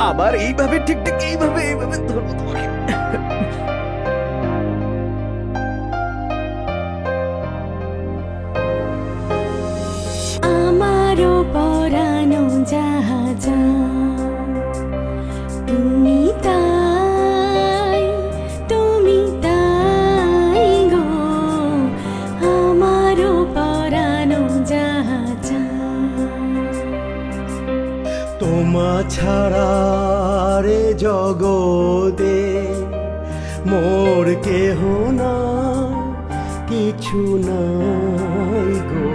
আবার এইভাবে ঠিক ঠিক এইভাবে ধরবো তোমাকে। আমারও পরানো জাহাজা তুমি তাই গো, আমারও পরানো জাহাজা। তোমা ছাড়া রে জগতে মোর কেহ না, কিছু নাই গো,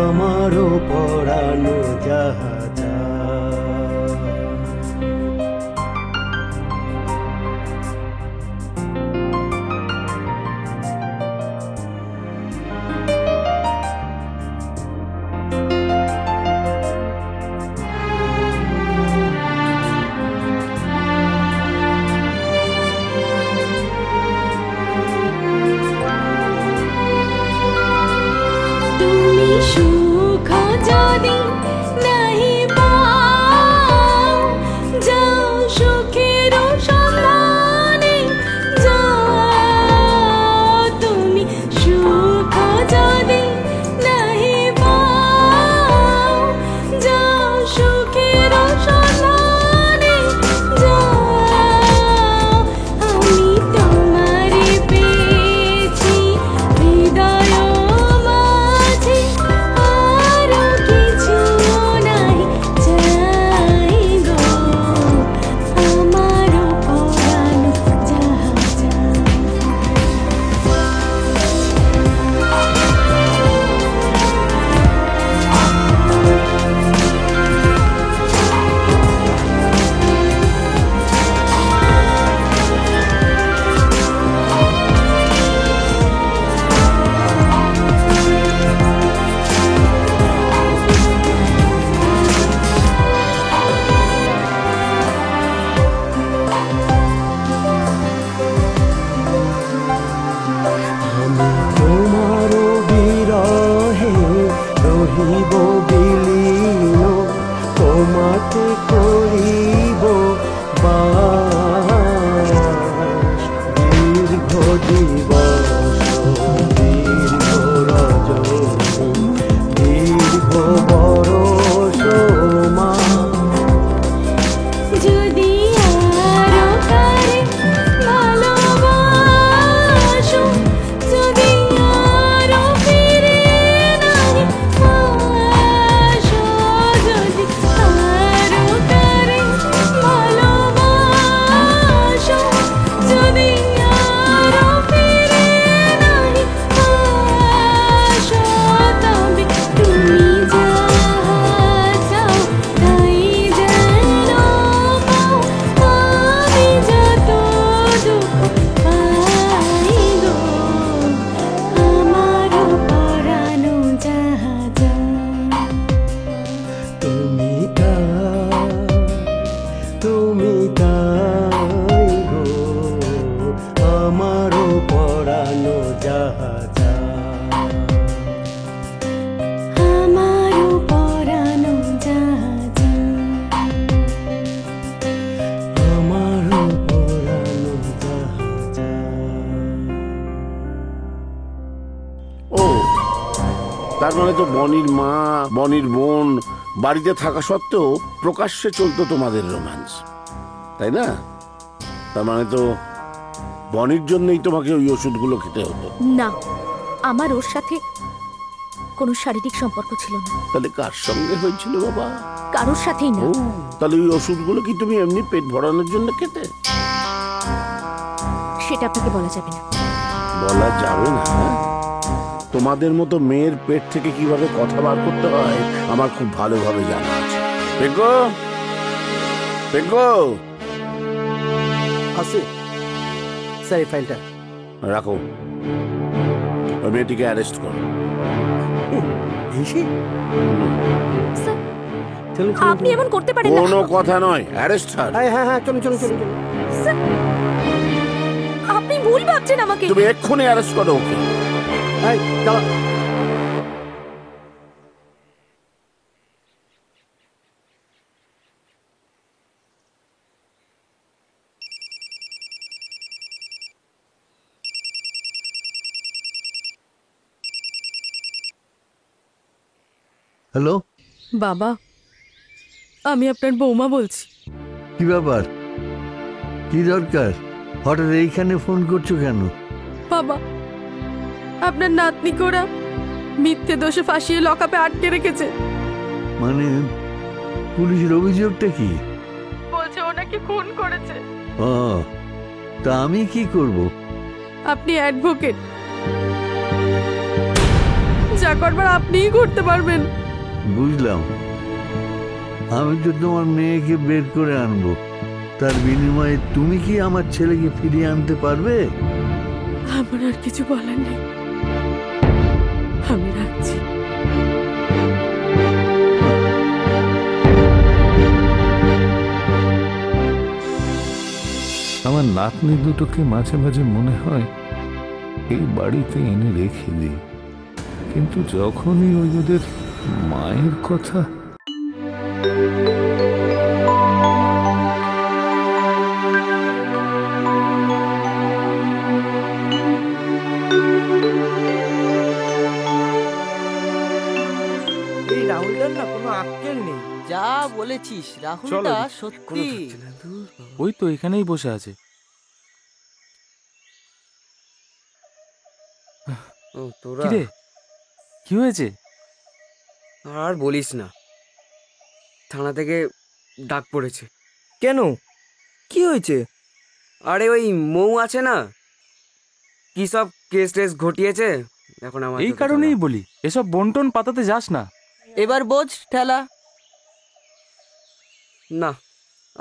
আমারও পরানো জাহাজা। তুমি সুখ যদি নাহি পাও, যাও সুখের সন্ধানে যাও। তুমি সুখ যদি নাহি পাও, যাও সুখের সন্ধানে যাও। আমি তোমারে পেয়েছি হৃদয় মাঝে, আরো কিছু নাই চাই গো, আমারও পরানো জাহাজা। তোমার বিরহে রহিব বিলীন, তোমাতে করিব বাস। দীর্ঘ দিবস দীর্ঘ রজনী দীর্ঘ বরষ মা। যদি আরো কারে ভালোবাসো, যদি আরো ফিরে নাহি আসো, যদি আরো কারে ভালোবাসো, যদি আরো ফিরে নাহি আসো, তবে তুমি যাহা চাও তাই যেন পাও। আমি যত দুঃখ পাই গো, আমারও পরানো জাহাজা। তুমি তাই গো, আমারও পরানো জাহাজা। আমারও পরানো জাহাজা। আমারও পরানো জাহাজা। ও, তার মানে তো বনির মা বনির বোন বাড়িতে থাকা সত্ত্বেও প্রকাশ্যে চলতো তোমাদের রোম্যান্স, তাই না? তার মানে তো বনির জন্যই তোমাকে ওই ওষুধগুলো খেতে হতো। না, আমার ওর সাথে কোনো শারীরিক সম্পর্ক ছিল না, তাহলে কার সঙ্গে হয়েছিল বাবা? কারোর সাথেই না। ও, তাহলে ওই ওষুধগুলো কি তুমি এমনি পেট ভরানোর জন্য খেতে? সেটা আপনাকে বলা যাবে না। বলা যাবে না? তোমাদের মতো মেয়ের পেট থেকে কিভাবে কথা বার করতে হয় আমার খুব ভালোভাবে জানা আছে। পেকো, পেকো, আসি স্যার, এই ফাইলটা রাখো। ওই মেয়েটিকে অ্যারেস্ট করো। স্যার, চলুন আপনি এমন করতে পারেন না। কোনো কথা নয়, অ্যারেস্ট হার। হ্যাঁ হ্যাঁ, চলুন চলুন চলুন চলুন। স্যার, আপনি ভুল ভাবছেন আমাকে। তুমি এক্ষুনি অ্যারেস্ট করো ওকে। এই চলো। হ্যালো, বাবা, আমি আপনার বৌমা বলছি। কি ব্যাপার? কি দরকার? হঠাৎ এইখানে ফোন করছো কেন? বাবা, আপনার নাতনিকে ওরা মিথ্যে দোষে ফাঁসিয়ে লকআপে আটকে রেখেছে। মানে পুলিশের অভিযোগটা কি? বলছে ও নাকি খুন করেছে। ও, তা আমি কি করব? আপনি অ্যাডভোকেট, যা করবার আপনিই করতে পারবেন। বুঝলাম। আমি তো তোমার মেয়েকে বের করে আনবো, তার বিনিময়ে তুমি কি আমার ছেলেকে ফিরিয়ে আনতে পারবে? আমার আর কিছু বলার নেই, আমি রাখছি। আমার নাতনি দুটোকে মাঝে মাঝে মনে হয় এই বাড়িতে এনে রেখে দিই, কিন্তু যখনই ওই ওদের মায়ের কথা। এই রাহুলদার না কোনো আক্কেল নেই। যা বলেছিস রাহুলদা চলো, সত্যি। ওই তো এখানেই বসে আছে। তোরা কিরে, কি হয়েছে? আর বলিস না, থানা থেকে ডাক পড়েছে। কেন, কি হয়েছে? আরে ওই মৌ আছে না, কি সব কেস টেস ঘটিয়েছে এখন আমার। এই কারণেই বলি এসব বন্টন পাতাতে যাস না। এবার বোঝ ঠেলা। না,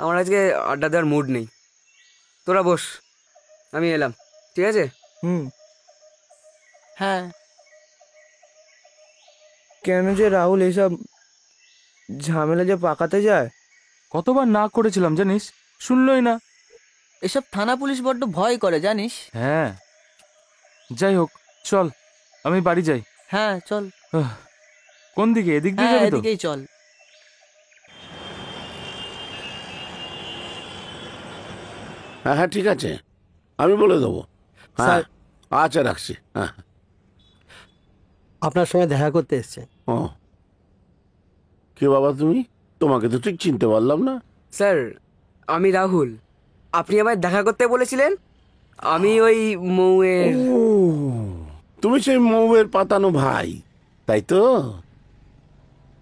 আমার আজকে আড্ডা দেওয়ার মুড নেই। তোরা বস, আমি এলাম, ঠিক আছে? হ্যাঁ, কেন যে রাহুল এইসব ঝামেলা যে পাকাতে যায়? কতবার না করেছিলাম জানিস, শুনলই না। এসব থানা পুলিশ বড্ড ভয় করে জানিস। হ্যাঁ, যাই হোক, চল আমি বাড়ি যাই। হ্যাঁ চল। কোন দিকে? এদিক দিয়ে হ্যাঁ যাবি তো? এদিকেই চল। হ্যাঁ হ্যাঁ, ঠিক আছে, আমি বলে দেবো। হ্যাঁ, আচ্ছা রাখছি। হ্যাঁ, আপনার সঙ্গে দেখা করতে এসছে। ও, কে বাবা তুমি? তোমাকে তো ঠিক চিনতে পারলাম না। স্যার, আমি রাহুল। আপনি আমায় দেখা করতে বলেছিলেন। আমি ওই মৌয়ের। ও, তুমি সেই মৌয়ের পাতানো ভাই, তাই তো?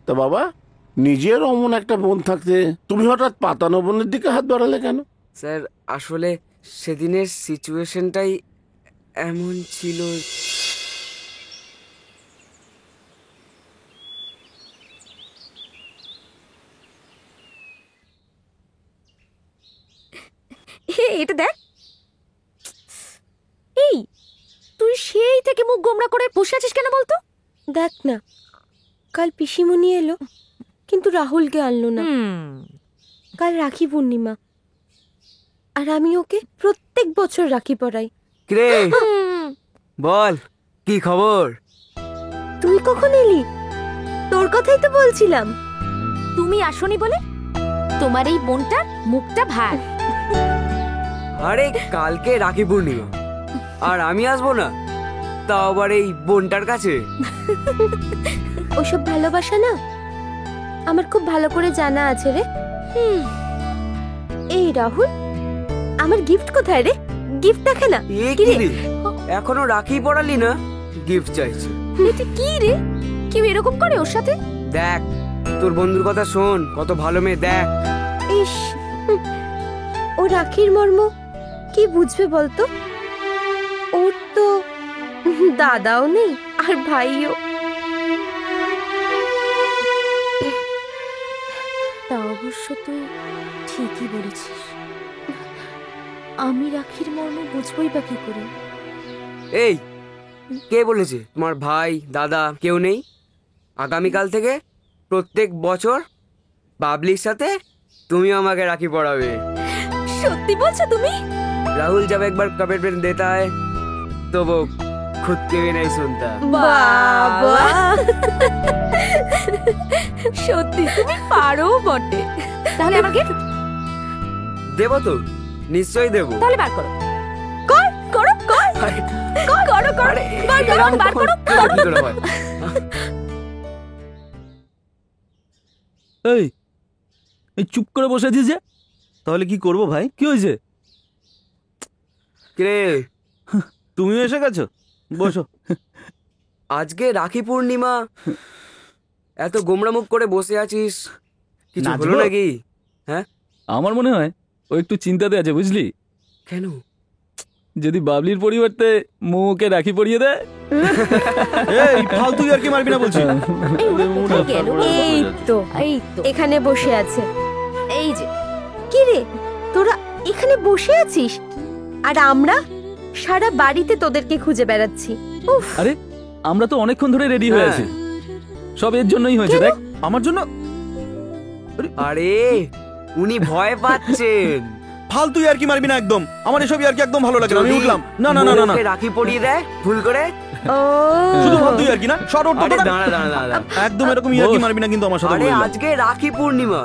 তা বাবা, নিজের অমন একটা বোন থাকতে তুমি হঠাৎ পাতানো বোনের দিকে হাত বাড়ালে কেন? স্যার, আসলে সেদিনের সিচুয়েশনটাই এমন ছিল। এটা দেখ। এই, তুই সেই থেকে মুখ গোমড়া করে বসে আছিস কেন বলতো? দেখ না, কাল পিসিমণি এলো কিন্তু রাহুলকে আনলো না। কাল রাখি পূর্ণিমা, আর আমি ওকে প্রত্যেক বছর রাখি পরাই। কিরে বল, কি খবর? তুই কখন এলি? তোর কথাই তো বলছিলাম। তুমি আসনি বলে তোমার এই বোনটার মুখটা ভার। আরে কালকে রাখি পূর্ণিমা, আর আমি আসবো না, তাও আবার এই বোনটার কাছে। ওসব ভালোবাসা না আমার খুব ভালো করে জানা আছে রে। এই রাহুল, আমার গিফট কোথায় রে? গিফট দেখে না। কি রে, এখনো রাখি পড়ালি না, গিফট চাইছে? এটা কি রে? কেউ এরকম করে ওর সাথে? দেখ, তোর বন্ধুর কথা শোন, কত ভালো মেয়ে, দেখ। ইস, ও রাখির মর্ম কি বুঝবে বলতো? দাদাও নেই আর ভাইও। তা অবশ্য তুই ঠিকই বলেছিস, আমি রাখির মর্ম বুঝবই বা কি করে। এই কে বলেছে তোমার ভাই দাদা কেউ নেই? আগামীকাল থেকে প্রত্যেক বছর বাবলির সাথে তুমি আমাকে রাখি পড়াবে। সত্যি বলছো তুমি? राहुल जब एक बार कमिटमेंट देता है तो वो खुद के भी नहीं सुनता। বাবা সত্যি তুমি পারো বটে। তাহলে আমার গিফট देवो तो निश्चय देवो। তাহলে বার করো, করো করো করো করো বার করো বার করো। এই এই চুপ করে বসে আছিস যে, তাহলে কি করব ভাই? কি হয়েছে? কে তুমিও এসে গেছো, বসো। আজকে রাখি পূর্ণিমা, এত গোমড়া মুখ করে বসে আছিস, কিছু নাচবো? হলো নাকি? হ্যাঁ আমার মনে হয় ও একটু চিন্তাতে আছে, বুঝলি? কেন? যদি বাবলির পরিবর্তে মৌকে রাখি পরিয়ে দেয়। এই ফালতু আর কি মারবি না বলছি। এই তো এখানে বসে আছে। এই যে কি রে, তোরা এখানে বসে আছিস আর আমরা সারা বাড়িতে তোদেরকে খুঁজে বেড়াচ্ছি। উফ, আরে আমরা তো অনেকক্ষণ ধরে রেডি হয়ে আছি, সব এর জন্যই হয়েছে। দেখ আমার জন্য? আরে উনি ভয় পাচ্ছেন। ফালতু আর কি মারবি না একদম। আমার এসব আর কি একদম ভালো লাগে না, আমি উঠলাম। না না না না, বউকে রাখি পরিয়ে দেয় ভুল করে। ও শুধু ফালতু আর কি না, শর্ট আউট আরে করতে দাঁড়া দাঁড়া দাঁড়া, একদম এরকম ইয়ার কি মারবি না কিন্তু আমার সাথে আরে বলে দিলাম। আজকে রাখি পূর্ণিমা,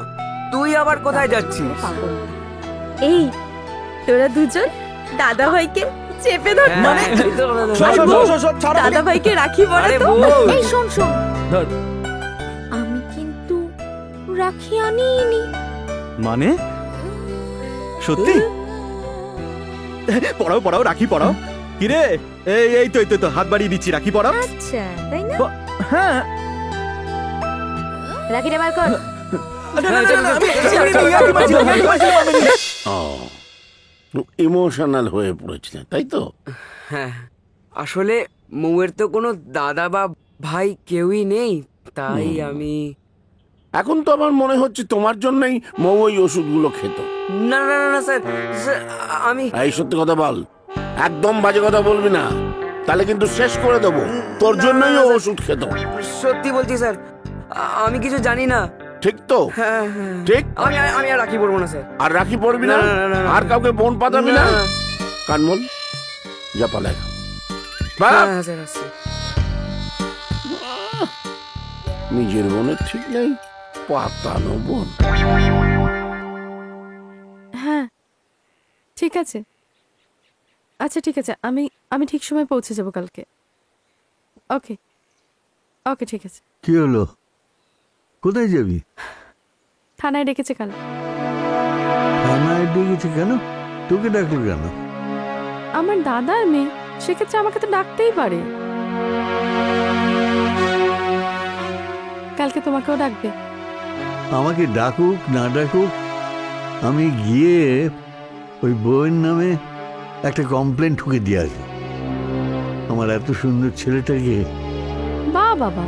তুই আবার কোথায় যাচ্ছিস? এই তোরা দুজন দাদা ভাইকে চেপে ধর। হ্যাঁ, মানে এই তো সব ছাড়ো। দাদা ভাইকে রাখি পড়ে আরে তো। বউ। এই শোন শোন, ধর। আমি কিন্তু রাখি আনিনি। মানে সত্যি? পড়াও পড়াও, রাখি পড়াও। কি রে, এই এই তো এই তো হাত বাড়িয়ে দিচ্ছি, রাখি পড়াও। আচ্ছা তাই না? হ্যাঁ রাখিটা বার কর। ইমোশনাল হয়ে পড়েছিলেন তাই তো? হ্যাঁ, আসলে মৌয়ের তো কোনো দাদা বা ভাই কেউই নেই, তাই আমি। এখন তো আমার মনে হচ্ছে তোমার জন্যই মৌ ওই ওষুধগুলো খেত। না না না না স্যার, স্যার, আমি এই সত্যি কথা বল, একদম বাজে কথা বলবি না, তাহলে কিন্তু শেষ করে দেবো। তোর জন্যই ও ওষুধ খেত। সত্যি বলছি স্যার, আমি কিছু জানি না। ঠিক তো? হ্যাঁ হ্যাঁ, ঠিক। আমি আমি আর রাখি পড়বো না স্যার। আর রাখি পড়বি না? না, না, না, না। আর কাউকে বোন পাতাবি না? না। কানমল যা পালাই। হ্যাঁ হ্যাঁ, স্যার আসছি। নিজের বোনের ঠিক নেই, পাতানো বোন। হ্যাঁ ঠিক আছে, আচ্ছা ঠিক আছে, আমি আমি ঠিক সময় পৌঁছে যাব কালকে। ওকে ওকে ঠিক আছে। কি হলো, কোথায় যাবি? থানায় ডেকেছে কাল। থানায় ডেকেছে কেন? তোকে ডাকলো কেন? আমার দাদার মেয়ে, সেক্ষেত্রে আমাকে তো ডাকতেই পারে। কালকে তোমাকেও ডাকবে। আমাকে ডাকুক না ডাকুক, আমি গিয়ে ওই বউয়ের নামে একটা কমপ্লেন ঠুকে দিয়ে আসবো। আমার এত সুন্দর ছেলেটাকে। বা বাবা,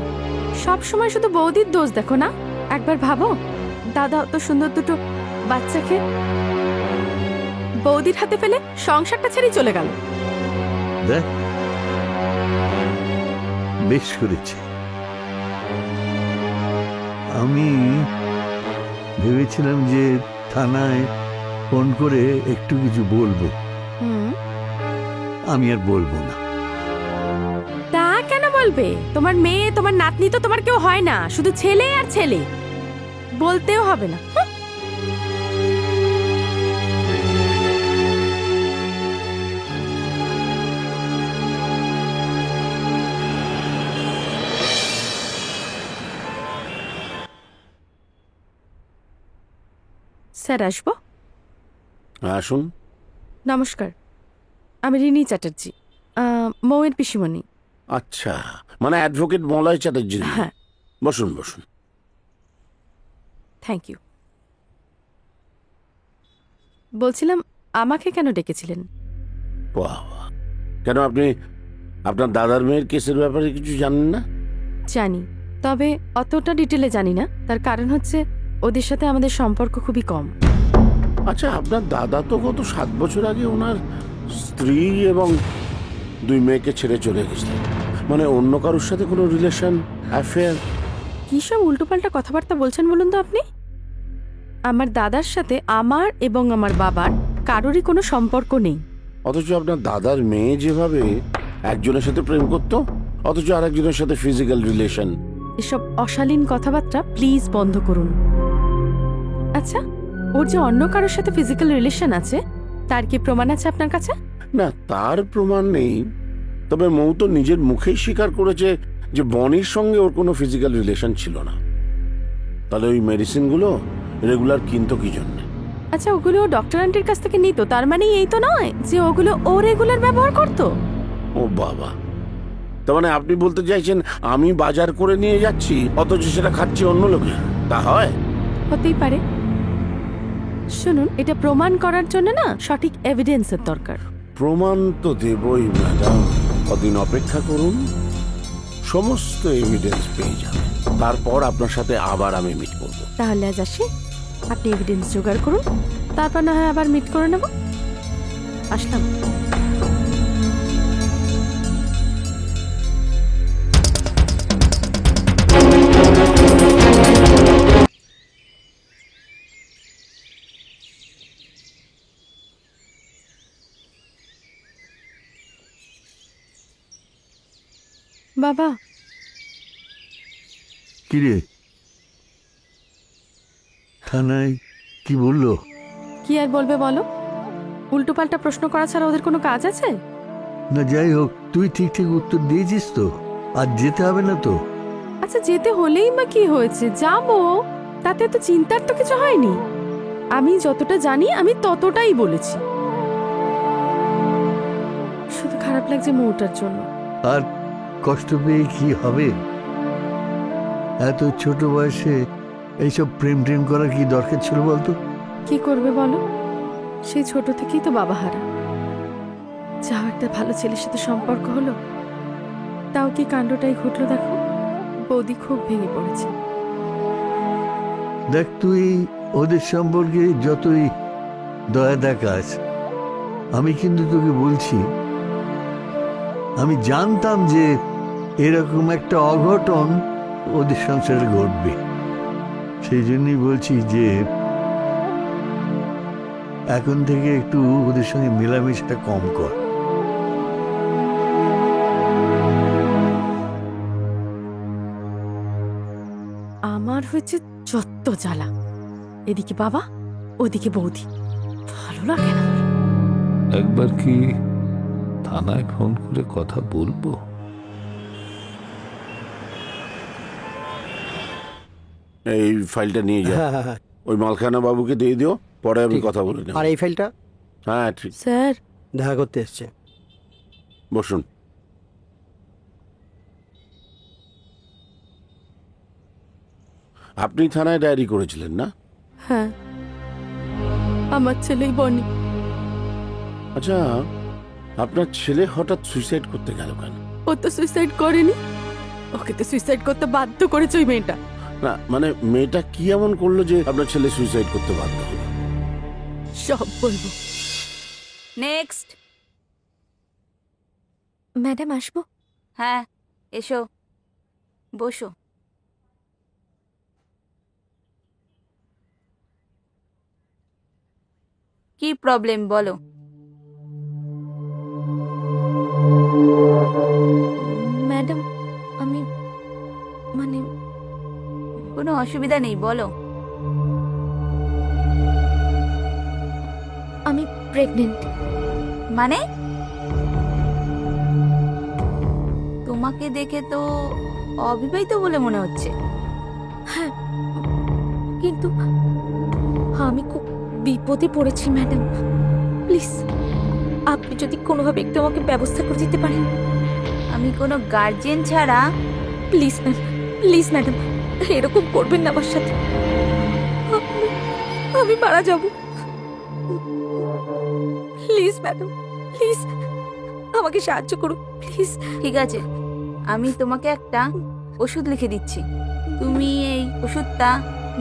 সব সময় শুধু বৌদির দোষ দেখো না, একবার ভাবো দাদা তো সুন্দর দুটো বাচ্চাকে বৌদির হাতে ফেলে সংসারটা ছেড়ে চলে গেল। দেখ বেশ করেছে। আমি ভেবেছিলাম যে থানায় ফোন করে একটু কিছু বলবো, হুম, আমি আর বলবো না। তা কেন বলবে? তোমার মেয়ে তোমার নাতনি তো তোমার কেউ হয় না, শুধু ছেলে আর ছেলে, বলতেও হবে না। স্যার আসবো? আসুন। নমস্কার, আমি রিনি চ্যাটার্জি, মৌয়ের পিসিমণি। আচ্ছা, মানে অ্যাডভোকেট মলয় চ্যাটার্জি। হ্যাঁ। বসুন বসুন। Thank you. বলছিলাম আমাকে কেন ডেকেছিলেন? বাহ, কেন আপনি আপনার দাদার মেয়ের কেসের ব্যাপারে কিছু জানেন না? জানি, তবে অতটা ডিটেলে জানি না। তার কারণ হচ্ছে ওদের সাথে আমাদের সম্পর্ক খুবই কম। আচ্ছা, আপনার দাদা তো গত 7 বছর আগে ওনার স্ত্রী এবং 2 মেয়েকে ছেড়ে চলে গেছিলেন। মানে অন্য কারোর সাথে কোনো রিলেশন, অ্যাফেয়ার? কি সব উল্টোপাল্টা কথাবার্তা বলছেন বলুন তো আপনি? আমার দাদার সাথে আমার এবং আমার বাবার কারোরই কোনো সম্পর্ক নেই। অথচ আপনার দাদার মেয়ে যেভাবে একজনের সাথে প্রেম করত, অথচ আরেকজনের সাথে ফিজিক্যাল রিলেশন। এসব অশালীন কথাবার্তা প্লিজ বন্ধ করুন। আচ্ছা, ওর যে অন্য কারোর সাথে ফিজিক্যাল রিলেশন আছে, তার কি প্রমাণ আছে আপনার কাছে? না, তার প্রমাণ নেই। তবে মৌ তো নিজের মুখেই স্বীকার করেছে যে বনির সঙ্গে ওর কোনো ফিজিক্যাল রিলেশন ছিল না। তাহলে ওই মেডিসিনগুলো রেগুলার কিনতো কি জন্য? আচ্ছা, ওগুলো ডক্টর আন্টির কাছ থেকে নিত, তার মানে এই তো নয় যে ওগুলো ও রেগুলার ব্যবহার করতো। ও বাবা, তার মানে আপনি বলতে চাইছেন আমি বাজার করে নিয়ে যাচ্ছি অথচ সেটা খাচ্ছি অন্য লোকে? তা হয়? হতেই পারে। শুনুন, এটা প্রমাণ করার জন্য না সঠিক এভিডেন্সের দরকার। প্রমাণ তো দেবই ম্যাডাম, কদিন অপেক্ষা করুন, সমস্ত এভিডেন্স পেয়ে যাবেন। তারপর আপনার সাথে আবার আমি মিট করব। তাহলে আজ আসি, আপনি এভিডেন্স জোগাড় করুন, তারপর না হয় আবার মিট করে নেব। আসলাম। বাবা। কিরে, থানায় কি বললো? কি আর বলবে বলো? উল্টোপাল্টা প্রশ্ন করা ছাড়া ওদের কোনো কাজ আছে? না, যাই হোক, তুই ঠিক ঠিক উত্তর দিয়েছিস তো? আর যেতে হবে না তো? আচ্ছা, যেতে হলেই বা কি হয়েছে, যাবো, তাতে তো চিন্তার তো কিছু হয়নি। আমি যতটা জানি আমি ততটাই বলেছি। শুধু খারাপ লাগছে মৌটার জন্য। আর কষ্ট পেয়ে কি হবে? এত ছোট বয়সে এইসব প্রেম টেম করার কি দরকার ছিল বলতো? কি করবে বলো, সেই ছোট থেকেই তো বাবা হারা। যাও, একটা ভালো ছেলের সাথে সম্পর্ক হলো, তাও কি কাণ্ডটাই ঘটলো দেখো। বৌদি খুব ভেঙে পড়েছে। দেখ, তুই ওদের সম্পর্কে যতই দয়া দেখাস, আমি কিন্তু তোকে বলছি, আমি জানতাম যে এরকম একটা অঘটন ওদের সংসারে ঘটবে। সেই জন্যই বলছি যে এখন থেকে একটু ওদের সঙ্গে মেলামেশাটা কম কর। আমার হয়েছে যত জ্বালা, এদিকে বাবা, ওদিকে বৌদি, ভালো লাগে না। একবার কি থানায় ফোন করে কথা বলবো? এই ফাইলটা নিয়ে যাও, ওই মালখানা বাবুকে দিয়ে দিও, পরে আমি কথা বলে নেব। আর এই ফাইলটা? হ্যাঁ ঠিক। স্যার দেখা করতে এসছে। বসুন। আপনি থানায় ডায়েরি করেছিলেন না? হ্যাঁ, আমার ছেলেই বনি। আচ্ছা, আপনার ছেলে হঠাৎ সুইসাইড করতে গেল কেন? ও তো সুইসাইড করেনি, ওকে তো সুইসাইড করতে বাধ্য করেছে ওই মেয়েটা। না, মানে মেয়েটা কি এমন করলো যে আপনার ছেলে সুইসাইড করতে বাধ্য হলো? সব বলবো। নেক্সট। ম্যাডাম আসবো? হ্যাঁ, এসো, বসো। কি প্রবলেম বলো? ম্যাডাম, আমি মানে কোনো অসুবিধা নেই, বলো। আমি প্রেগনেন্ট। মানে? তোমাকে দেখে তো অবিবাহিত বলে মনে হচ্ছে। হ্যাঁ, কিন্তু আমি খুব বিপদে পড়েছি ম্যাডাম। প্লিজ, আপনি যদি কোনোভাবে একটু আমাকে ব্যবস্থা করে দিতে পারেন। আমি কোনো গার্জিয়ান ছাড়া। প্লিজ ম্যাম, প্লিজ ম্যাডাম, এরকম করবেন না আমার সাথে। আমি মারা যাব। প্লিজ ম্যাডাম, প্লিজ, আমাকে সাহায্য করুন প্লিজ। ঠিক আছে, আমি তোমাকে একটা ওষুধ লিখে দিচ্ছি। তুমি এই ওষুধটা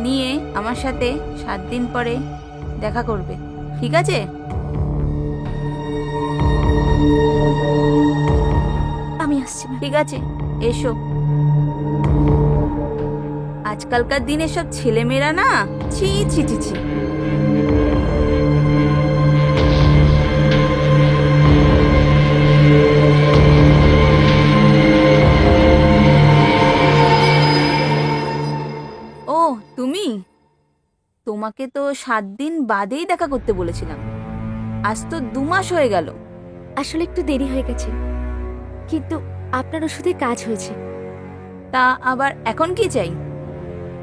নিয়ে আমার সাথে 7 দিন পরে দেখা করবে, ঠিক আছে? আমি আসছি। ঠিক আছে, এসো। আজকালকার দিনে সব ছেলেমেয়েরা না, ছি ছি ছি ছি। ও তুমি, তোমাকে তো 7 দিন বাদেই দেখা করতে বলেছিলাম, আজ তো 2 মাস হয়ে গেল। আসলে একটু দেরি হয়ে গেছে, কিন্তু আপনার ওষুধে কাজ হয়েছে। তা আবার এখন কি চাই?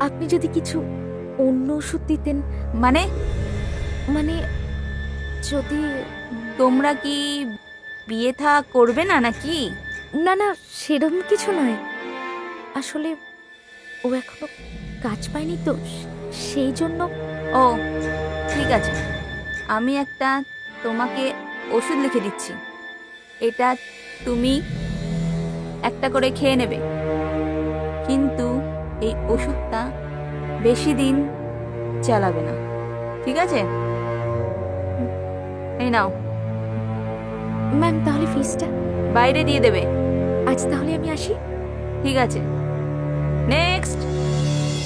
আপনি যদি কিছু অন্য ওষুধ দিতেন। মানে? মানে যদি তোমরা কি বিয়ে থা করবে না নাকি? না না, সেরকম কিছু নয়। আসলে ও এখনো কাজ পায়নি তো, সেই জন্য। ও ঠিক আছে, আমি একটা তোমাকে ওষুধ লিখে দিচ্ছি, এটা তুমি একটা করে খেয়ে নেবে, কিন্তু এই ওষুধটা বেশি দিন চালাবে না, ঠিক আছে? এই নাও। ম্যাম, তাহলে ফিসটা বাইরে দিয়ে দেবে। আজ তাহলে আমি আসি। ঠিক আছে, নেক্সট।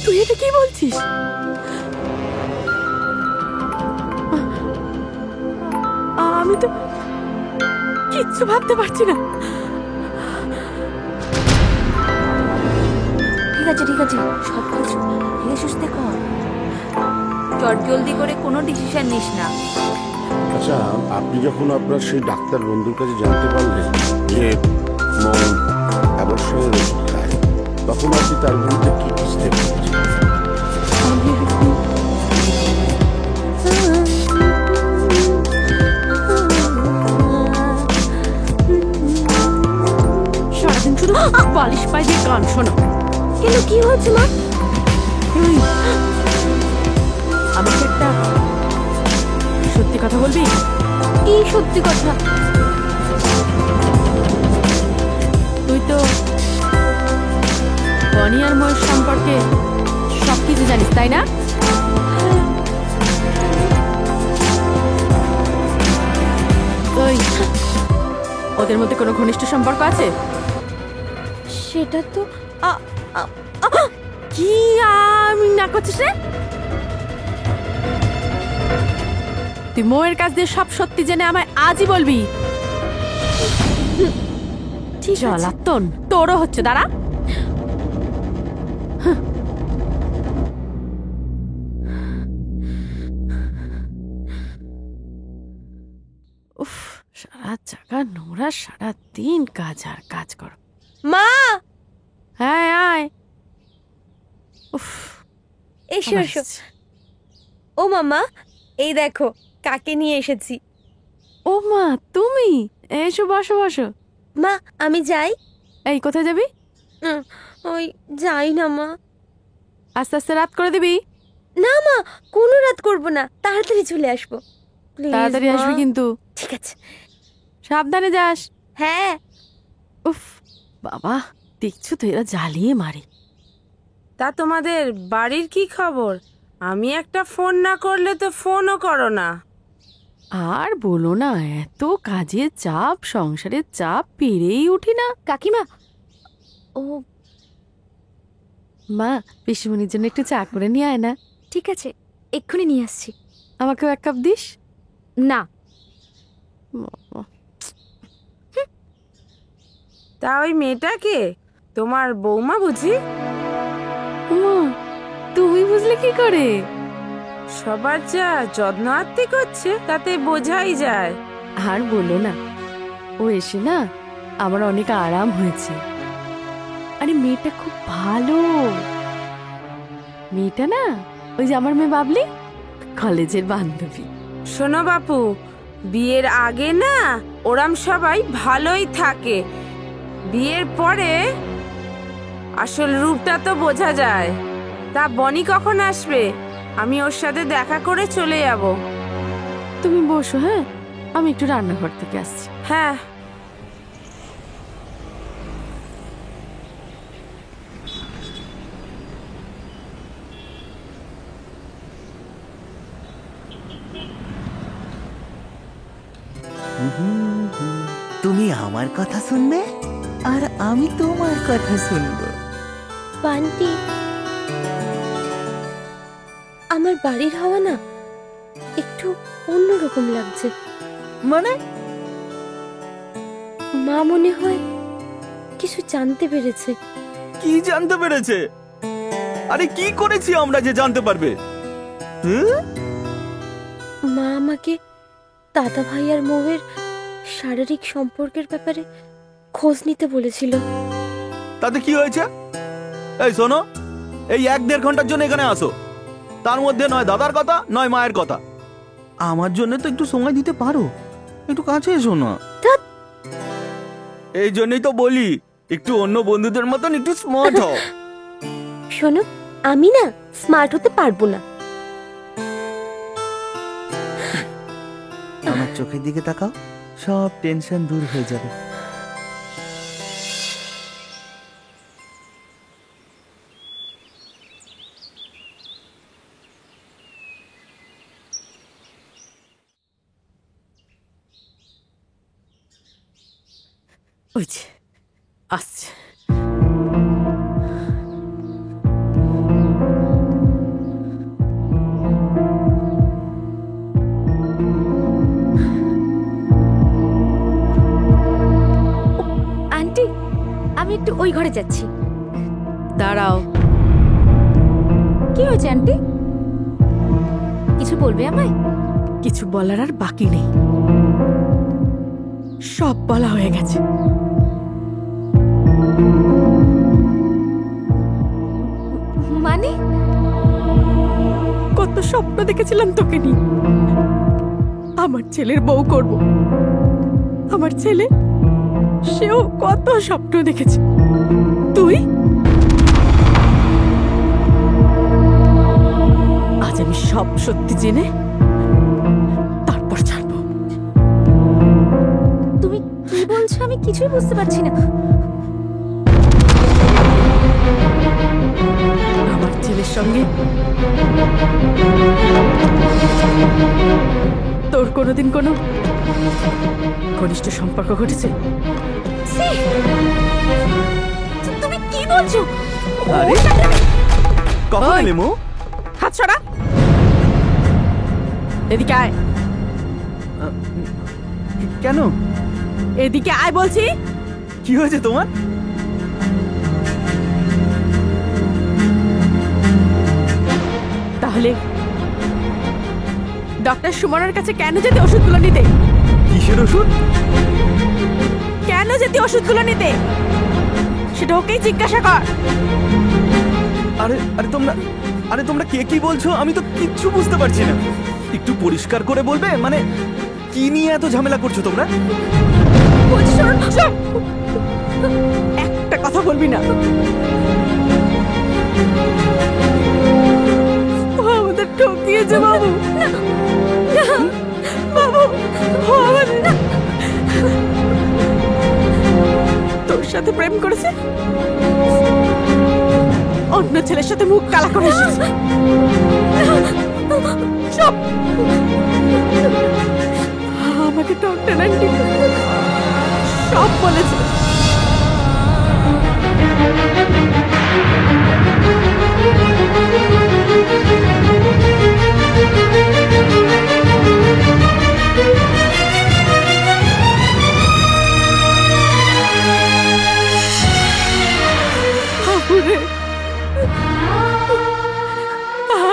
তুই এটা কি বলছিস? আমি তো কিচ্ছু ভাবতে পারছি না। ঠিক আছে ঠিক আছে, সব কিছু ধীরে সুস্থে কর, চট জলদি করে কোনো ডিসিশন নিস না। আচ্ছা, আপনি যখন আপনার সেই ডাক্তার বন্ধুর কাছে জানতে পারলেন যে মন অবশ্যই ওষুধ খায়, তখন আপনি তার বিরুদ্ধে কি স্টেপ নিয়েছেন? সারাদিন শুধু বালিশ পাই দিয়ে গান শোনো। কেন, কি হয়েছে মা? আমাকে একটা সত্যি কথা বলবি? কি সত্যি কথা? তুই তো বনি আর ময়ের সম্পর্কে সবকিছু জানিস, তাই না? ওই ওদের মধ্যে কোনো ঘনিষ্ঠ সম্পর্ক আছে? সেটা তো কি আমি না করছিস রে? তুই মোয়ের কাছ দিয়ে সব সত্যি জেনে আমায় আজই বলবি। জ্বালাতন তোরও হচ্ছে, দাঁড়া। উফ, সারা জায়গা নোংরা, সারা দিন কাজ আর কাজ কর। মা! হ্যাঁ আয়। উফ, এসো এসো। ও মামা, এই দেখো কাকে নিয়ে এসেছি। ও মা, তুমি? এসো, বসো বসো। মা, আমি যাই। এই, কোথায় যাবি? ওই যাই না মা। আস্তে আস্তে রাত করে দিবি। না মা, কোনো রাত করব না, তাড়াতাড়ি চলে আসবো। তাড়াতাড়ি আসবি কিন্তু। ঠিক আছে, সাবধানে যাস। হ্যাঁ। উফ বাবা, দেখছো তো, এরা জ্বালিয়ে মারে। তা তোমাদের বাড়ির কি খবর? আমি একটা ফোন না করলে তো ফোনও করো না। আর বলো না, এত কাজের চাপ, সংসারের চাপ, পেরেই উঠি না। কাকিমা, ও মা, পিসিমণির জন্য একটু চা করে নিয়ে আয় না। ঠিক আছে, এক্ষুনি নিয়ে আসছি। আমাকেও 1 কাপ দিস না? তা ওই মেয়েটাকে তোমার বৌমা বুঝি? তুমি বুঝলে কি করে? সবার যা যত্ন আত্তি করছে তাতে বোঝাই যায়। আর বলো না, ও এসে না আমার অনেক আরাম হয়েছে। আরে মেয়েটা খুব ভালো। মেয়েটা না, ওই যে আমার মেয়ে বাবলি, কলেজের বান্ধবী। শোনো বাপু, বিয়ের আগে না ওরাম সবাই ভালোই থাকে, বিয়ের পরে আসল রূপটা তো বোঝা যায়। তা বনি কখন আসবে? আমি ওর সাথে দেখা করে চলে যাব। তুমি বসো, হ্যাঁ, আমি একটু রান্নাঘর থেকে আসছি। হ্যাঁ। তুমি আমার কথা শুনবে আর আমি তোমার কথা শুনবো। বান্টি, আমার বাড়ির হাওয়া না একটু অন্যরকম লাগছে। মানে? মা মনে হয় কিছু জানতে পেরেছে। কি জানতে পেরেছে? আরে কি করেছি আমরা যে জানতে পারবে? মা আমাকে দাদা ভাই আর মৌয়ের শারীরিক সম্পর্কের ব্যাপারে খোঁজ নিতে বলেছিল। তাতে কি হয়েছে? এই শোনো, এই 1-1.5 ঘন্টার জন্য এখানে আসো। তার মধ্যে নয় দাদার কথা নয় মায়ের কথা। আমার জন্য তো একটু সময় দিতে পারো, একটু কাছে এসো না। এই জন্যই তো বলি একটু অন্য বন্ধুদের মতন একটু স্মার্ট হও। শোনো, আমি না স্মার্ট হতে পারবো না। আমার চোখের দিকে তাকাও, সব টেনশন দূর হয়ে যাবে। ওই যে আসছে। আন্টি, আমি একটু ওই ঘরে যাচ্ছি। দাঁড়াও। কি হয়েছে আন্টি? কিছু বলবে আমায়? কিছু বলার আর বাকি নেই, সব বলা হয়ে গেছে। মানে? কত স্বপ্ন দেখেছিলাম তোকে নিয়ে, আমার ছেলের বউ করব। আমার ছেলে, সেও কত স্বপ্ন দেখেছে। তুই আজ আমি সব সত্যি জেনে তারপর ছাড়বো। তুমি কি বলছো? আমি কিছুই বুঝতে পারছি না। আমার ছেলের সঙ্গে তোর কোনোদিন কোনো ঘনিষ্ঠ সম্পর্ক ঘটেছে? তুমি কি বলছো? আরে কখন এলে মো? হাত ছড়া, এদিকে আয়। কেন? এদিকে আয় বলছি। কি হয়েছে তোমার? তাহলে ডক্টর সুমনের কাছে কেন যেতে ওষুধগুলো নিতে? কিসের ওষুধ? কেন যেতে ওষুধগুলো নিতে সেটা ওকেই জিজ্ঞাসা কর। আরে আরে তোমরা কে কি বলছো? আমি তো কিচ্ছু বুঝতে পারছি না। একটু পরিষ্কার করে বলবে? মানে কি নিয়ে এত ঝামেলা করছো তোমরা? একটা কথা বলবি না। আমাদের ঠকিয়েছে বাবু। বাবু, তোর সাথে প্রেম করেছে, অন্য ছেলের সাথে মুখ কালা করে এসেছে। সব আমাকে ডক্টর আন্টি সব বলেছে।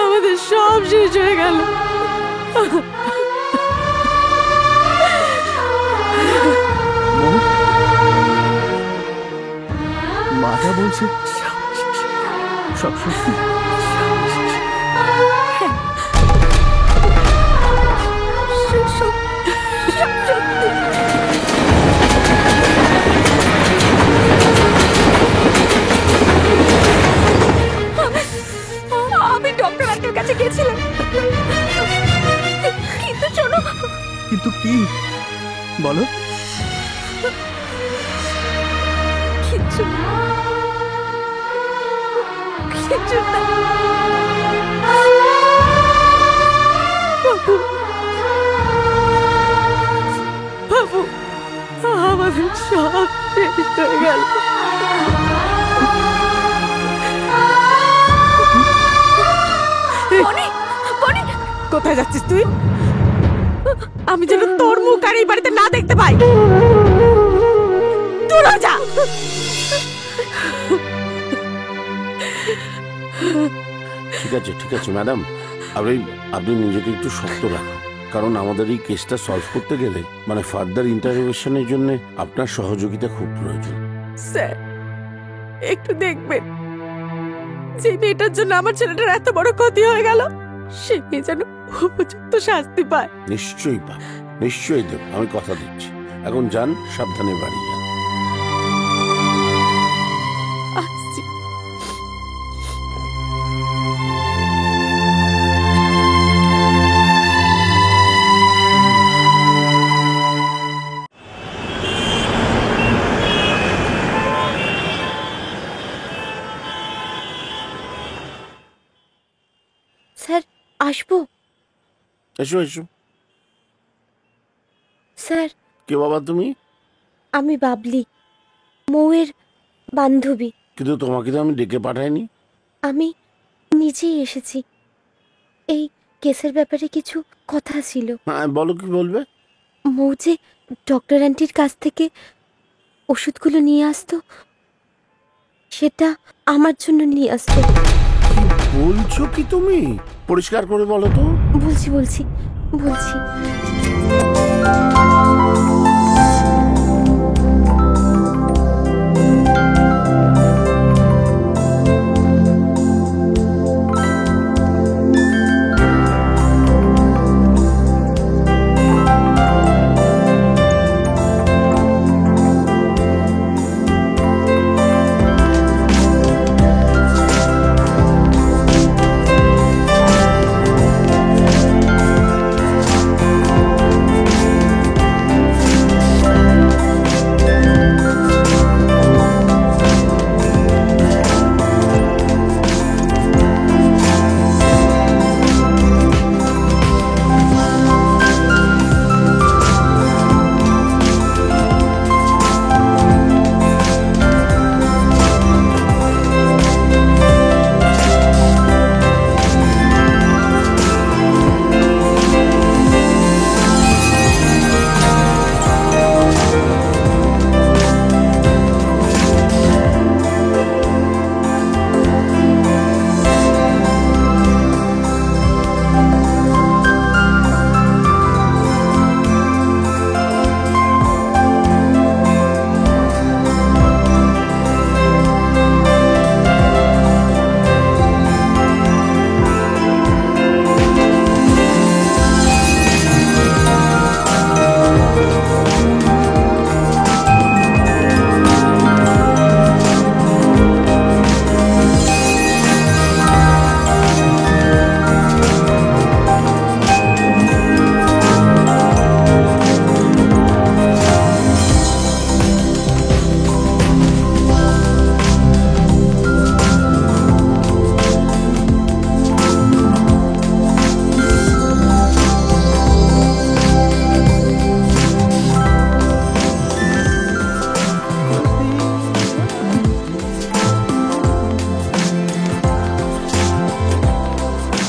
আমাদের সব শেষ হয়ে গেল। মাথা বলছে সব সত্যি। আমি ডক্টর আন্টির কাছে গেছিলাম, কিন্তু শোনো। কিন্তু কি? বলো। কিছু না। বাবু, বাবু, আমাদের কোথায় যাচ্ছিস তুই? আমি যেন তোর মুখ আর এই বাড়িতে না দেখতে পাই। দূর হ যা। ঠিক আছে ম্যাডাম, আপনি নিজেকে একটু শক্ত রাখুন, কারণ আমাদের এই কেসটা সলভ করতে গেলে মানে ফার্দার ইন্টারোগেশনের জন্য আপনার সহযোগিতা খুব প্রয়োজন। স্যার একটু দেখবেন, যে মেয়েটার জন্য আমার ছেলেটার এত বড় ক্ষতি হয়ে গেল, সে মেয়ে যেন উপযুক্ত শাস্তি পায়। নিশ্চয়ই দেব, আমি কথা দিচ্ছি। এখন যান, সাবধানে বাড়ি যান। আসছি। স্যার আসবো? এসো এসো। স্যার কে বাবা তুমি? আমি বাবলি, মৌয়ের বান্ধবী। কিন্তু তোমাকে তো আমি ডেকে পাঠাইনি। আমি নিজেই এসেছি, এই কেসের ব্যাপারে কিছু কথা ছিল। হ্যাঁ বলো, কি বলবে? মৌ যে ডক্টর আন্টির কাছ থেকে ওষুধগুলো নিয়ে আসতো, সেটা আমার জন্য নিয়ে আসতো। বলছো কি তুমি? পরিষ্কার করে বলো তো। বলছি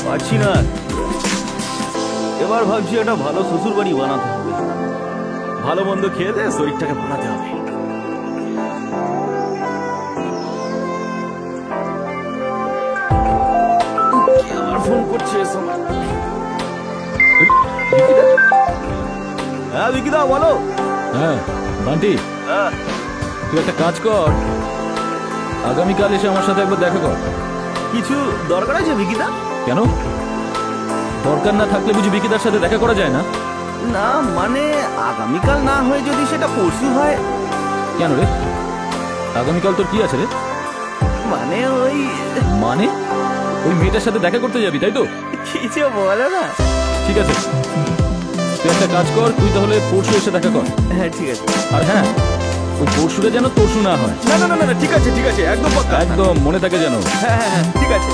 পারছি না, এবার ভাবছি একটা ভালো শ্বশুর বাড়ি বানাতে হবে, ভালো মন্দ খেয়ে দে শরীরটাকে বানাতে হবে। আমার ফোন করছে। হ্যাঁ বিকিদা বলো। হ্যাঁ বান্টি, তুই একটা কাজ কর, আগামীকাল এসে আমার সাথে একবার দেখা কর। কিছু দরকার আছে বিকিদা? কেন, দরকার না থাকলে বুঝি বিকিদার সাথে দেখা করা যায় না? না মানে আগামীকাল না হয়ে যদি সেটা পরশু হয়। কেন রে, আগামীকাল তোর কি আছে রে? মানে ওই মেয়েটার সাথে দেখা করতে যাবি তাই তো? কিছু বলে না। ঠিক আছে, তুই একটা কাজ কর, তুই তাহলে পরশু এসে দেখা কর। হ্যাঁ ঠিক আছে। আর হ্যাঁ, ওই পরশুটা যেন তরশু না হয়। না না না না, ঠিক আছে একদম একদম মনে থাকে যেন। হ্যাঁ ঠিক আছে।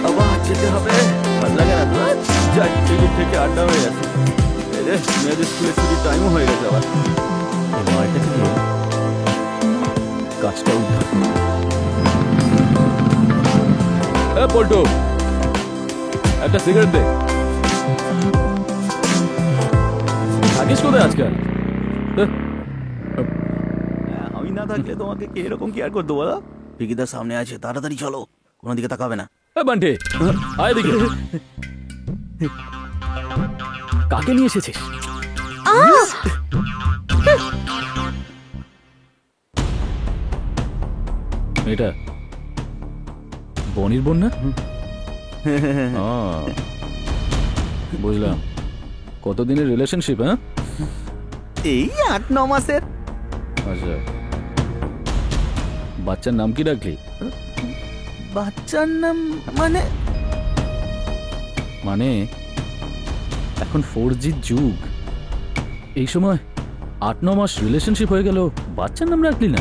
আবার যেতে হবে, ভালো লাগে না তো? যাই, থেকে আড্ডা হয়ে গেছে। মেয়েদের স্কুলের ছুটির টাইমও হয়ে গেছে আবার। মালটাকে দিয়ে কাজটা উদ্ধার। পল্টু, একটা সিগারেট দে। থাকিস কোথায় আজকাল? আমি না থাকলে তোমাকে কে এরকম কেয়ার করতো বলো? পিকিদার সামনে আছে, তাড়াতাড়ি চলো, কোনো দিকে তাকাবে না। বান্টি, আয় দিকে। কাকে নিয়ে এসেছিস? এটা বনির বোন না? বুঝলাম। কতদিনের রিলেশনশিপ? হ্যাঁ, এই 8-9 মাসের। আচ্ছা, বাচ্চার নাম কি রাখলি? বাচ্চার নাম মানে মানে এখন 4G যুগ, এই সময় 8-9 মাস রিলেশনশিপ হয়ে গেল, বাচ্চার নাম রাখলি না?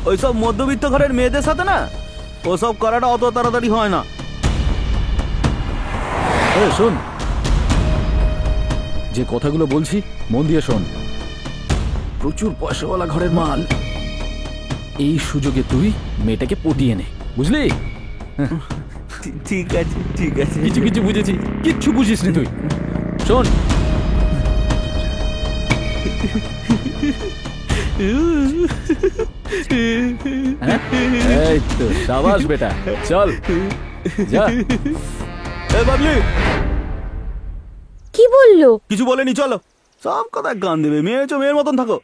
ওইসব মধ্যবিত্ত ঘরের মেয়েদের সাথে না ওসব করাটা অত তাড়াতাড়ি হয় না। শোন, যে কথাগুলো বলছি মন দিয়ে শোন। প্রচুর পয়সাওয়ালা ঘরের মাল, এই সুযোগে তুই মেয়েটাকে পটিয়ে নে, বুঝলি? ঠিক আছে, ঠিক আছে, কিছু কিছু বুঝেছি, কিচ্ছু বুঝিস নি তুই। শোন, এই তো শাবাশ বেটা, চল যা। বাবলি কি বললো? কিছু বলেনি, চলো। সব কথা গান দেবে, মেয়ে হয়েছো, মেয়ের মতন থাকো।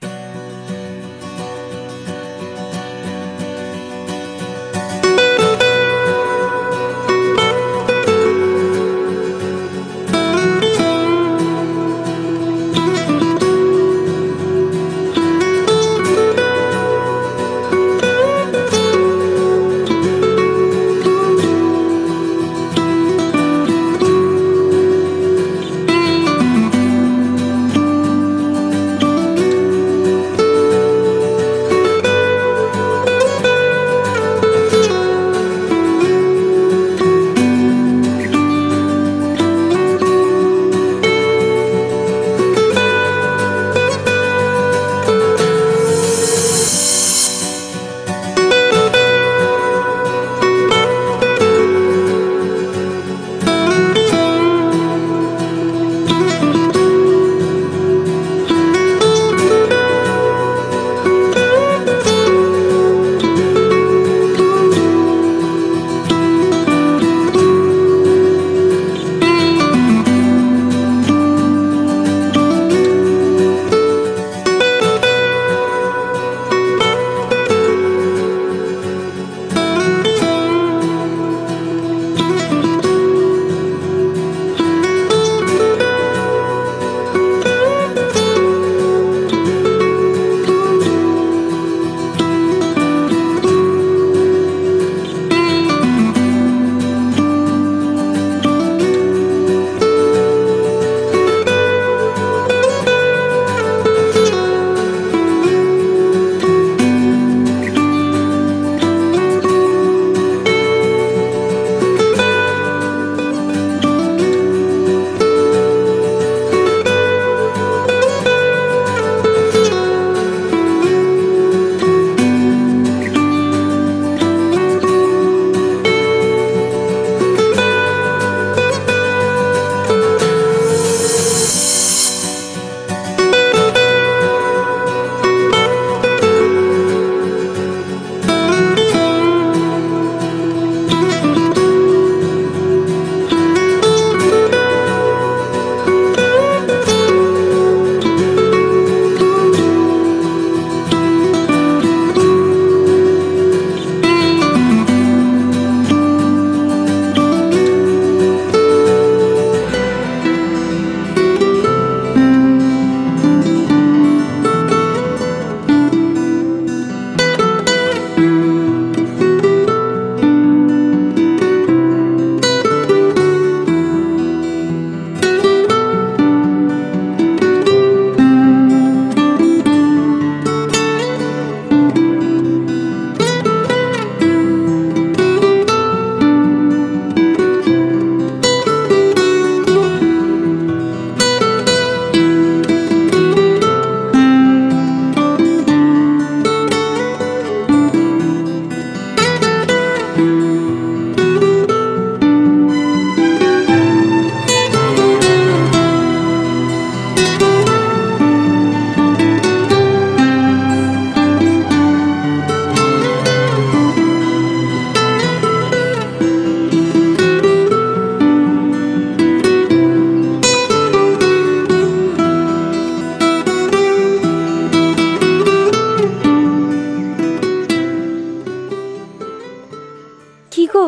গো,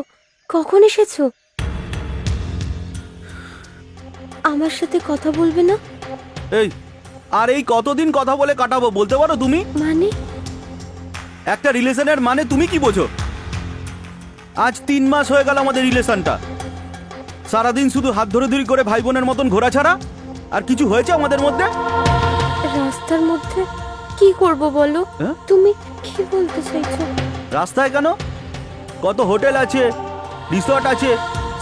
কখন এসেছো? আমার সাথে কথা বলবে না? এই আর এই কতদিন কথা বলে কাটাবো বলতে পারো তুমি? মানে একটা রিলেশনের মানে তুমি কি বোঝো? আজ 3 মাস হয়ে গেল আমাদের রিলেশনটা। সারাদিন শুধু হাত ধরে ধরে করে ভাই বোনের মতন ঘোরা ছাড়া আর কিছু হয়েছে আমাদের মধ্যে? রাস্তার মধ্যে কি করব বলো? তুমি কি বলতে চাইছো? রাস্তায় কেন? কত হোটেল আছে, রিসর্ট আছে,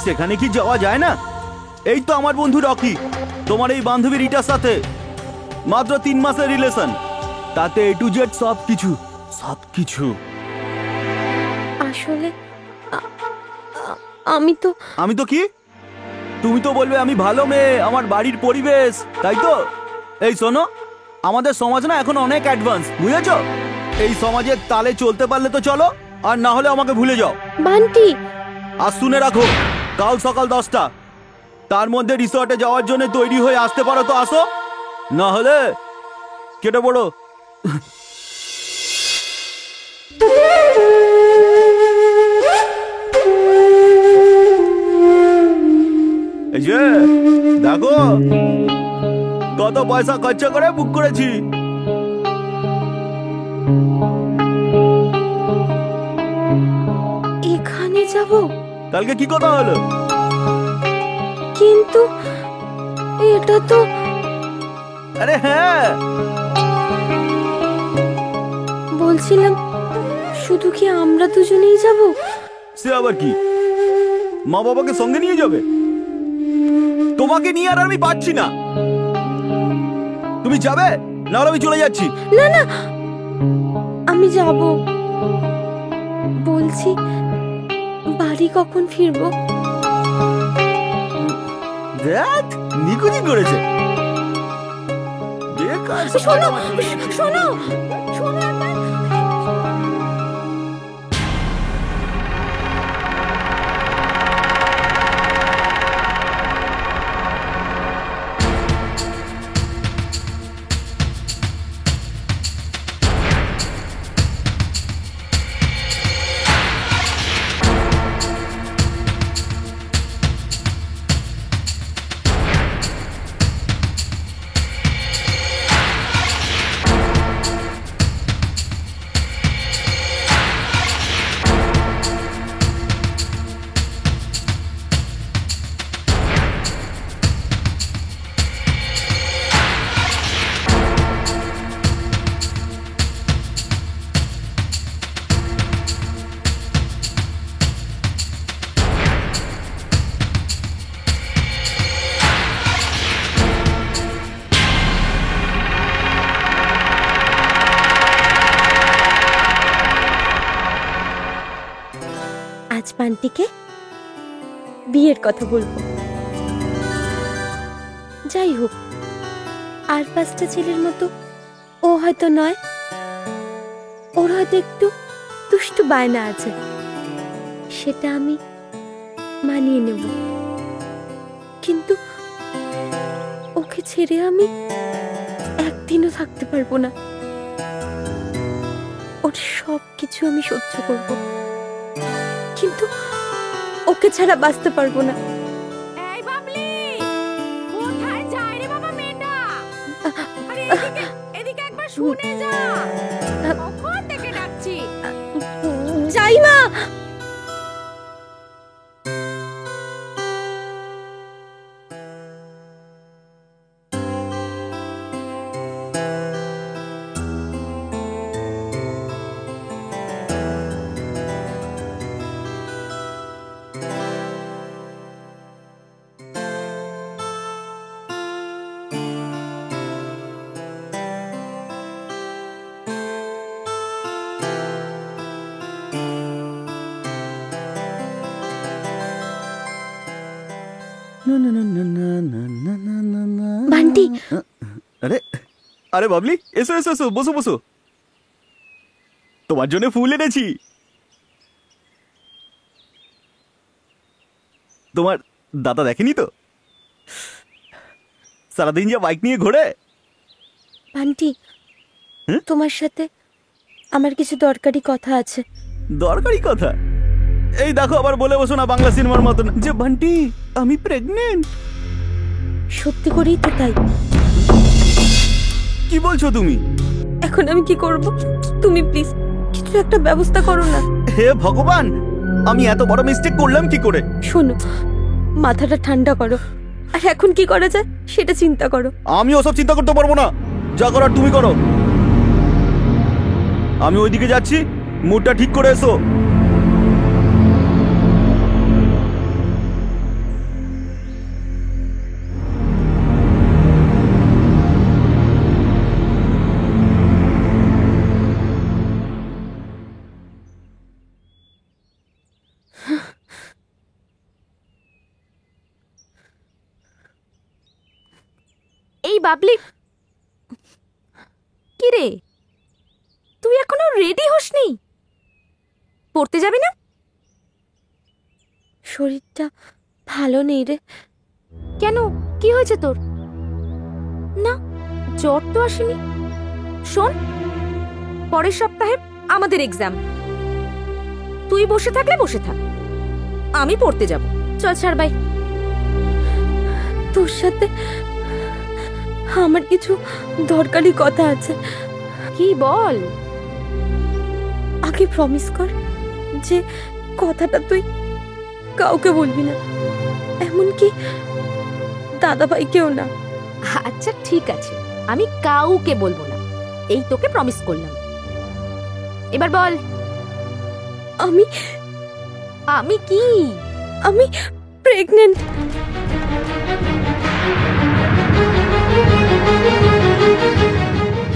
সেখানে কি যাওয়া যায় না? এই তো আমার বন্ধু রকি, তোমার এই বান্ধবী রিটার সাথে মাত্র 3 মাসের রিলেশন, তাতে A to Z সব কিছু। আসলে আমি তো কি? তুমি তো বলবে আমি ভালো মেয়ে, আমার বাড়ির পরিবেশ, তাই তো? এই শোনো, আমাদের সমাজ না এখন অনেক অ্যাডভান্স, বুঝেছো? এই সমাজের তালে চলতে পারলে তো চলো, আর না হলে আমাকে ভুলে যাও। বান্টি, আর শুনে রাখো, কাল সকাল 10টা, তার মধ্যে রিসর্টে যাওয়ার জন্য তৈরি হয়ে আসতে পারো তো আসো, না হলে কেটে পড়ো। এই যে দেখো কত পয়সা খরচা করে বুক করেছি। এখানে যাব? কালকে কি কথা হলো? কিন্তু এটা তো, আরে হ্যাঁ, বলছিলাম শুধু কি আমরা দুজনেই যাব? সে আবার কি, মা বাবাকে সঙ্গে নিয়ে যাবে? তোমাকে নিয়ে আর আমি পাচ্ছি না। তুমি যাবে, না হলে আমি চলে যাচ্ছি। না না, আমি যাব। বলছি বাড়ি কখন ফিরবো? দেখ নিকুচি করেছে। শোনো শোনো শোনো একবার। আজ বান্টিকে বিয়ের কথা বলবো। যাই হোক, আর 5টা ছেলের মতো ও হয়তো নয়, ওর হয়তো একটু দুষ্টু বায়না আছে, সেটা আমি মানিয়ে নেব। কিন্তু ওকে ছেড়ে আমি একদিনও থাকতে পারবো না। ওর সব কিছু আমি সহ্য করব, কিন্তু ওকে ছাড়া বাঁচতে পারবো না। এই বাবলি, কোথায় যায় রে বাবা মেয়েটা? আরে এদিকে একবার শুনে যা, কখন থেকে ডাকছি। যাই মা। বান্টি, আরে আরে বাবলি, এসো এসো এসো, বসো বসো, তোমার জন্য ফুল এনেছি। তোমার দাদা দেখেনি তো, সারাদিন যা বাইক নিয়ে ঘোরে। বান্টি, তোমার সাথে আমার কিছু দরকারি কথা আছে। দরকারি কথা? এই দেখো আবার বলে বসো না বাংলা সিনেমার মতন যে বান্টি আমি প্রেগনেন্ট। সত্যি করেই তো তাই। কি বলছো তুমি? এখন আমি কি করব? তুমি প্লিজ কিছু একটা ব্যবস্থা করো না। হে ভগবান, আমি এত বড় মিস্টেক করলাম কি করে? শোনো, মাথাটা ঠান্ডা করো, আর এখন কি করা যায় সেটা চিন্তা করো। আমি ওসব চিন্তা করতে পারবো না, যা করার তুমি করো। আমি ওইদিকে যাচ্ছি, মুডটা ঠিক করে এসো। এই বাবলি, কি রে, তুই এখনো রেডি হসনি? পড়তে যাবি না? শরীরটা ভালো নেই রে। কেন, কি হয়েছে তোর? না, জ্বর তো আসেনি। শোন, পরের সপ্তাহে আমাদের এক্সাম। তুই বসে থাকলে বসে থাক, আমি পড়তে যাব। চল ছাড় বাই। তোর সাথে আমার কিছু দরকারি কথা আছে। কি বল? আগে প্রমিস কর যে কথাটা তুই কাউকে বলবি না, এমনকি দাদা ভাইকেও না। আচ্ছা ঠিক আছে, আমি কাউকে বলবো না, এই তোকে প্রমিস করলাম। এবার বল। আমি কি? আমি প্রেগনেন্ট।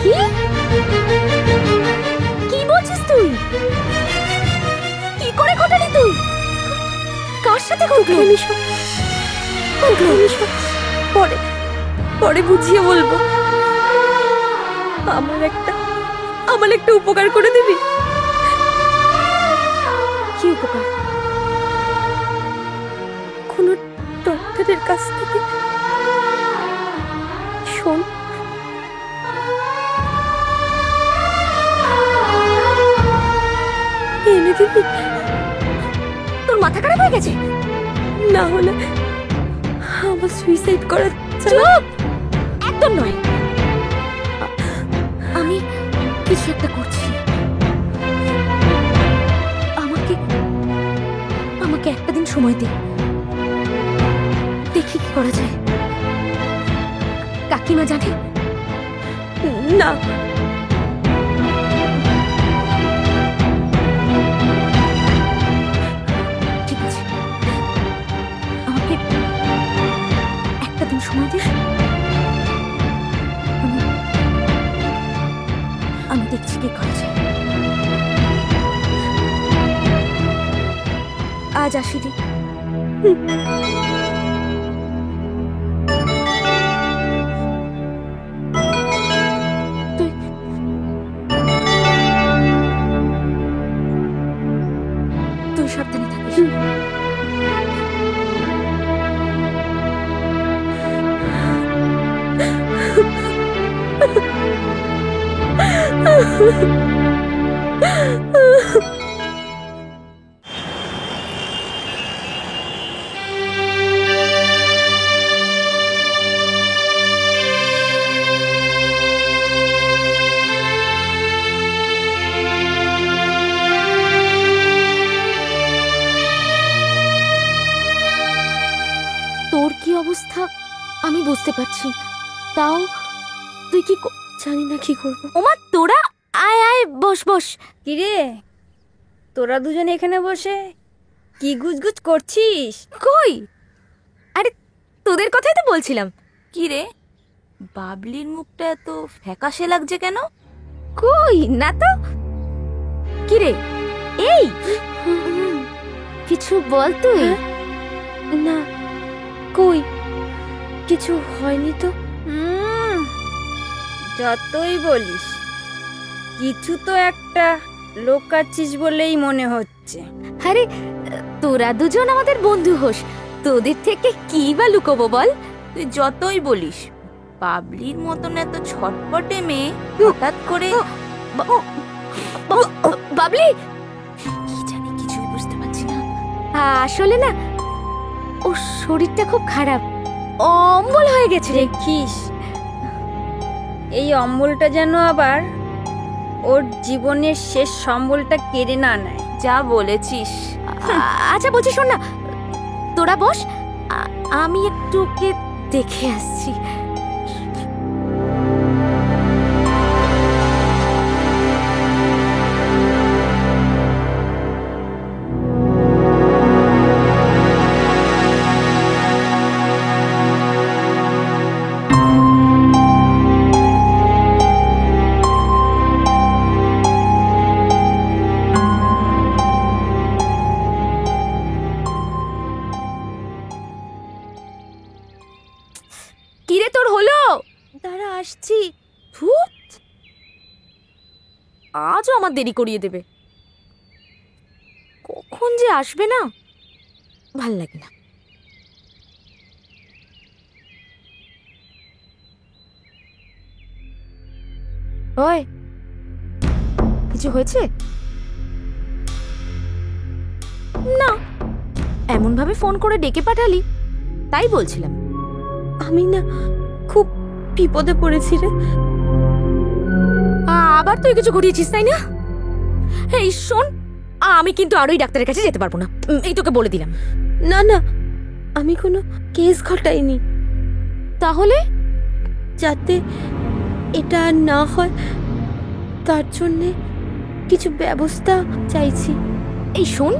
কি? কি বলছিস তুই? কি করে ঘটালি তুই? কার সাথে ঘটলো? পরে বুঝিয়ে বলবো। আমার একটা উপকার করে দিবি? কি উপকার? কোন ডক্টরের কাছ থেকে শোন, এনে দিবি? তোর মাথা খারাপ হয়ে গেছে? না হলে আমার সুইসাইড করার। চুপ! একদম নয়, আমি কিছু একটা করছি। আমাকে একটা দিন সময় দে, দেখি কি করা যায়। কাকিমা জানে না? ঠিক আছে, আমাকে একটা দিন সময় দে, আমি দেখছি কি করা যায়। আজ আসি রে। তুই সাবধানে থাকিস। তোর কি অবস্থা আমি বুঝতে পারছি, তাও তুই কি? জানি না কি করব। ওমা তোরা, আয় আয়, বস বস। কিরে, তোরা দুজনে এখানে বসে কি গুজগুজ করছিস? কই? আরে তোদের কথাই তো বলছিলাম। কি রে, বাবলির মুখটা এত ফ্যাকাশে লাগছে কেন? কই না তো। কি রে, এই কিছু বল তুই। না, কই কিছু হয়নি তো। যতই বলিস, কিছু তো একটা লোকাচ্ছিস বলেই মনে হচ্ছে। আরে তোরা দুজন আমাদের বন্ধু হোস, তোদের থেকে কি বা লুকোবো বল? তুই যতই বলিস, বাবলির মতন এত ছটপটে মেয়ে হঠাৎ করে। বাবলি, কি জানি কিছুই বুঝতে পারছি না। আসলে না ওর শরীরটা খুব খারাপ, অম্বল হয়ে গেছে। দেখিস এই অম্বলটা যেন আবার ওর জীবনের শেষ সম্বলটা কেড়ে না নেয়। যা বলেছিস। আচ্ছা বলছি, শোন না, তোরা বস, আমি একটু ওকে দেখে আসছি। কিরে তোর হলো? দাঁড়া আসছি। আজও আমার দেরি করিয়ে দেবে, কখন যে আসবে না ভাল লাগে না। ওই কিছু হয়েছে? না, এমন ভাবে ফোন করে ডেকে পাঠালি, তাই বলছিলাম। আমি না খুব বিপদে পড়েছি রে। আবার তুই কিছু ঘটিয়েছিস তাই না? এই শোন, আমি কিন্তু আর ওই ডাক্তারের কাছে যেতে পারবো না, এই তোকে বলে দিলাম। না না, আমি কোনো কেস ঘটাইনি। তাহলে? যাতে এটা আর না হয় তার জন্য কিছু ব্যবস্থা চাইছি। এই শোন,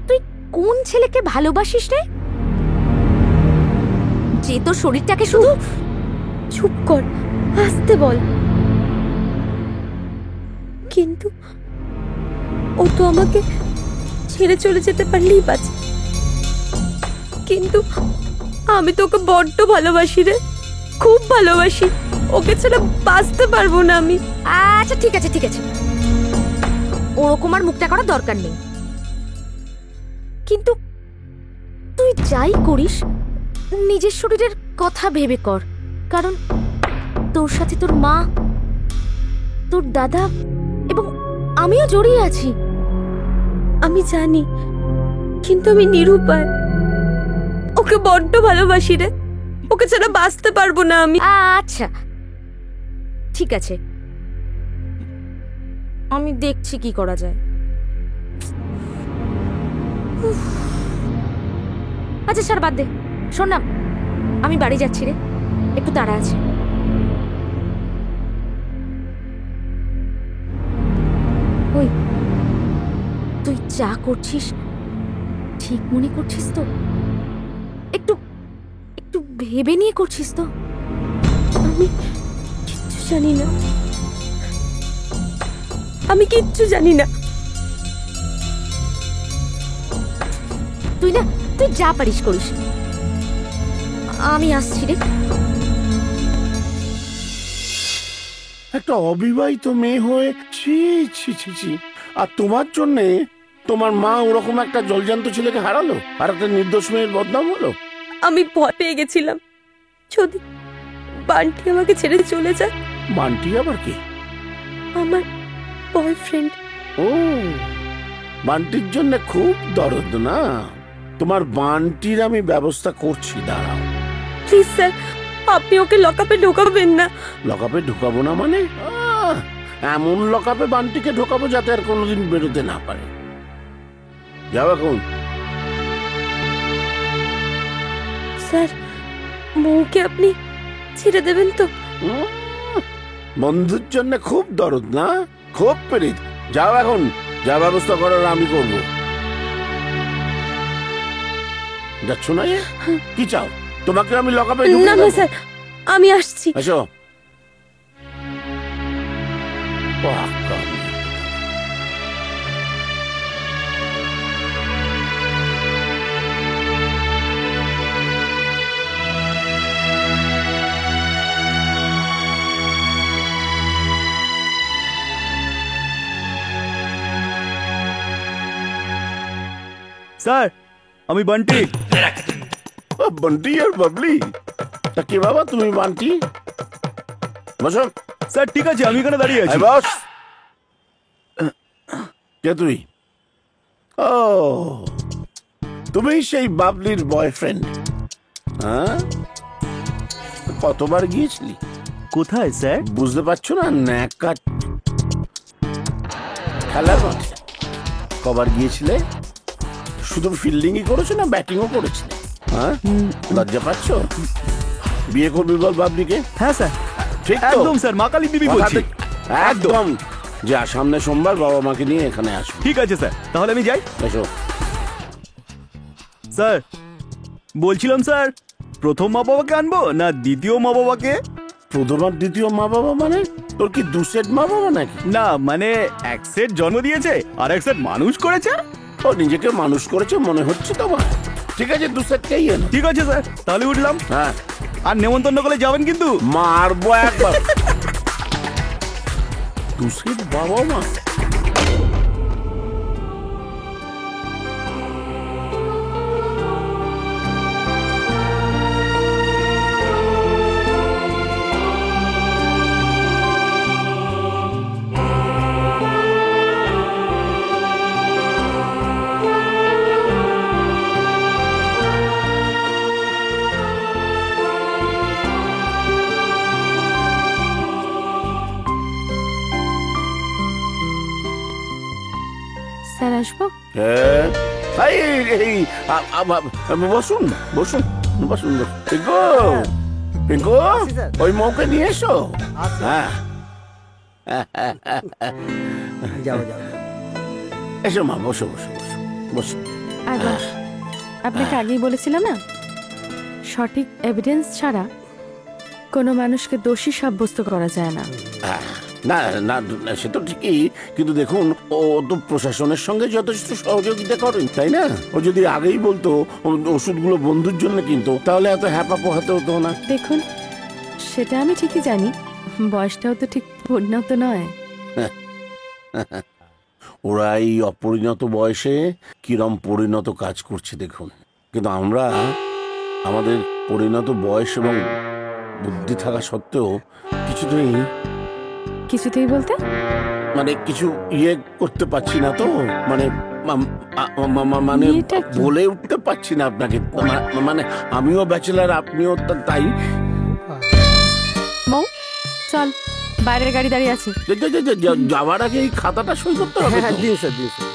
তুই কোন ছেলেকে ভালোবাসিস রে, যে তোর শরীরটাকে শুধু... চুপ কর, আসতে বল। কিন্তু ও তো আমাকে ছেড়ে চলে যেতে পারলেই বাঁচে, কিন্তু আমি তোকে বড্ড ভালোবাসি রে, খুব ভালোবাসি, ওকে ছাড়া বাঁচতে পারবো না আমি। আচ্ছা ঠিক আছে ঠিক আছে, ওরকম আর মুখটা করার দরকার নেই। কিন্তু তুই যাই করিস নিজের শরীরের কথা ভেবে কর, কারণ তোর সাথে তোর মা, তোর দাদা এবং আমিও জড়িয়ে আছি। আমি জানি, কিন্তু আমি নিরুপায়, ওকে বড্ড ভালোবাসি রে, ওকে ছাড়া বাঁচতে পারবো না আমি। আচ্ছা ঠিক আছে, আমি দেখছি কি করা যায়। আচ্ছা স্যার বাদ দে, শোন না, আমি বাড়ি যাচ্ছি রে, একটু তাড়া আছে। ওই তুই যা করছিস ঠিক মনে করছিস তো? একটু একটু ভেবে নিয়ে করছিস তো? আমি কিচ্ছু জানি না, আমি কিচ্ছু জানি না। তুই না, তুই যা পারিস করিস, আমি আসছি রে। একটা অবিবাহিত মেয়ে হয়ে ছি ছি ছি ছি, আর তোমার জন্যে তোমার মা ওরকম একটা জলজান্ত ছেলেকে হারালো, আর একটা নির্দোষ মেয়ের বদনাম হলো। আমি ভয় পেয়ে গেছিলাম যদি বান্টি আমাকে ছেড়ে চলে যায়। বান্টি আবার কি? আমার বয়ফ্রেন্ড। ও, বান্টির জন্য খুব দরদ না? তোমার বান্টির আমি ব্যবস্থা করছি, দাঁড়াও। প্লিজ স্যার, আপনি ওকে লকআপে ঢোকাবেন না। লকআপে ঢোকাবো না মানে? এমন লকআপে বান্টিকে ঢোকাবো যাতে আর কোনোদিন বেরোতে না পারে। যাও এখন। স্যার, বউকে আপনি ছেড়ে দেবেন তো? বন্ধুর জন্য খুব দরদ না, খুব প্রেরিত। যাও এখন, যা ব্যবস্থা করার আমি করব। যাচ্ছ না? কি চাও? তোমাকে আমি লকআপে ঢুকিয়ে দেব? না স্যার, আমি আসছি। এসো। স্যার, আমি বান্টি। বান্টি আর বাবলি? তা কি বাবা তুমি বান্টি? বসো। স্যার ঠিক আছে, আমি এখানে দাঁড়িয়ে আছি। বস। কে তুই? ও, তুমি সেই বাবলির বয়ফ্রেন্ড? হ্যাঁ, কতবার গিয়েছিলি? কোথায় স্যার? বুঝতে পারছো না? ন্যাকা খেলার মাঠে। কবার গিয়েছিলে? শুধু ফিল্ডিংই করেছো না ব্যাটিংও করেছিলে? হ্যাঁ, লজ্জা পাচ্ছ? বিয়ে করবি বল বাবলিকে? হ্যাঁ স্যার, ঠিক তো? একদম স্যার, মা কালী দেবী বলছি। একদম। যা, সামনে সোমবার বাবা মাকে নিয়ে এখানে আসো। ঠিক আছে স্যার, তাহলে আমি যাই। এসো। স্যার বলছিলাম স্যার, প্রথম মা বাবাকে আনবো না দ্বিতীয় মা বাবাকে? প্রথম আর দ্বিতীয় মা বাবা মানে তোর কি দু সেট মা বাবা নাকি? না মানে এক সেট জন্ম দিয়েছে আর এক সেট মানুষ করেছে। ও নিজেকে মানুষ করেছে মনে হচ্ছে তোমার? ঠিক আছে, দু সেটকেই এনো। ঠিক আছে স্যার, তাহলে উঠলাম। হ্যাঁ, আর নেমন্তন্ন করলে যাবেন কিন্তু। মারবো একবার। দু সেট বাবা মা? স্যার আসবো? বসুন বসুন বসুন। পিঙ্কু, পিঙ্কু, ওই মৌকে নিয়ে এসো। হ্যাঁ, যাও যাও, এসো মা, বসো বসো বসো বসো। আর বস, আপনাকে আগেই বলেছিলাম না, সঠিক এভিডেন্স ছাড়া কোনো মানুষকে দোষী সাব্যস্ত করা যায় না। না না, সে তো ঠিকই, কিন্তু দেখুন ও তো প্রশাসনের সঙ্গে যথেষ্ট সহযোগিতা করেন, তাই না? ও যদি আগেই বলতো ওষুধগুলো বন্ধুর জন্য কিনতো, তাহলে এত হ্যাপা পোহাতে হতো না। দেখুন, সেটা আমি ঠিকই জানি, বয়সটাও তো ঠিক পরিণত নয়। ওরা এই অপরিণত বয়সে কিরম পরিণত কাজ করছে দেখুন। কিন্তু আমরা আমাদের পরিণত বয়স এবং বুদ্ধি থাকা সত্ত্বেও কিছুতেই বলতে মানে কিছু করতে পারছি না তো, মানে মানে বলে উঠতে পারছি না আপনাকে। মানে আমিও ব্যাচেলার, আপনিও তাই। মৌ, চল, বাইরের গাড়ি দাঁড়িয়ে আছে। যাওয়ার আগে এই খাতাটা সই করতে হবে। হ্যাঁ, দিন স্যার, দিন স্যার।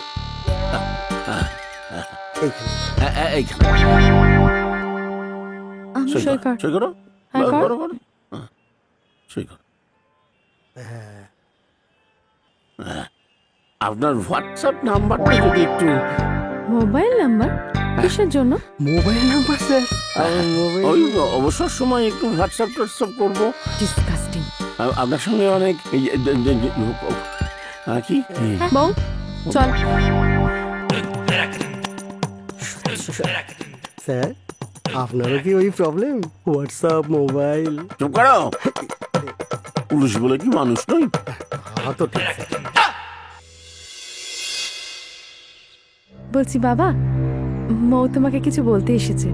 সই করো, সই করো, করো করো, সই করো। আপনার হোয়াটসঅ্যাপ নাম্বারটা যদি একটু। Mobile number? কিসের জন্য মোবাইল নাম্বার স্যার? ওই অবসর সময় একটু হোয়াটসঅ্যাপ টোয়াটসঅ্যাপ করবো। ডিসকাস্টিং। আপনার সঙ্গে অনেক কি বউ, চল। স্যার, আপনারও কি ওই প্রবলেম? WhatsApp, mobile? চুপ করো, পুলিশ বলে কি মানুষ নই? হ্যাঁ তো ঠিক আছে। বলছি বাবা, মৌ তোমাকে কিছু বলতে এসেছে।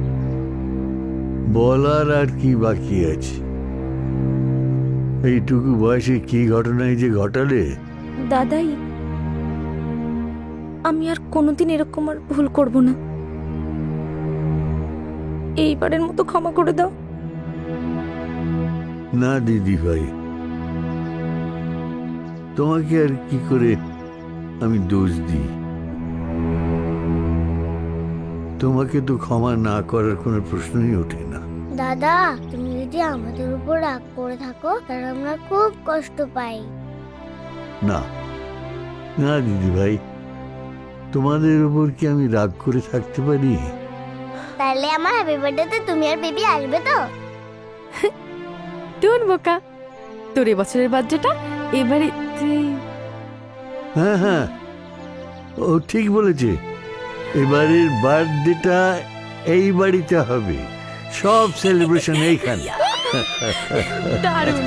বলার আর কি বাকি আছে? এইটুকু বয়সে কি ঘটনাই যে ঘটালে। দাদাই, আমি আর কোনোদিন এরকম আর ভুল করব না। এইবারের মতো ক্ষমা করে দাও। না দিদি ভাই, তোমাকে আর কি করে আমি দোষ দিই? তোমাকে তো ক্ষমা না করার কোনো প্রশ্নই ওঠে না। দাদা, তুমি যদি আমাদের উপর রাগ করে থাকো তাহলে আমরা খুব কষ্ট পাই। না না দিদি ভাই, তোমাদের উপর কি আমি রাগ করে থাকতে পারি? তাহলে আমার হ্যাপি বার্থডেতে তুমি আর বেবি আসবে তো? টুন বোকা, তোর এবছরের বার্থডেটা এবারে। হ্যাঁ হ্যাঁ, ও ঠিক বলেছে, এবারের বার্থডেটা এই বাড়িতে হবে, সব সেলিব্রেশন এইখানে। দারুণ।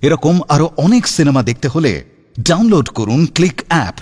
এরকম আরো অনেক সিনেমা দেখতে হলে ডাউনলোড করুন ক্লিক অ্যাপ।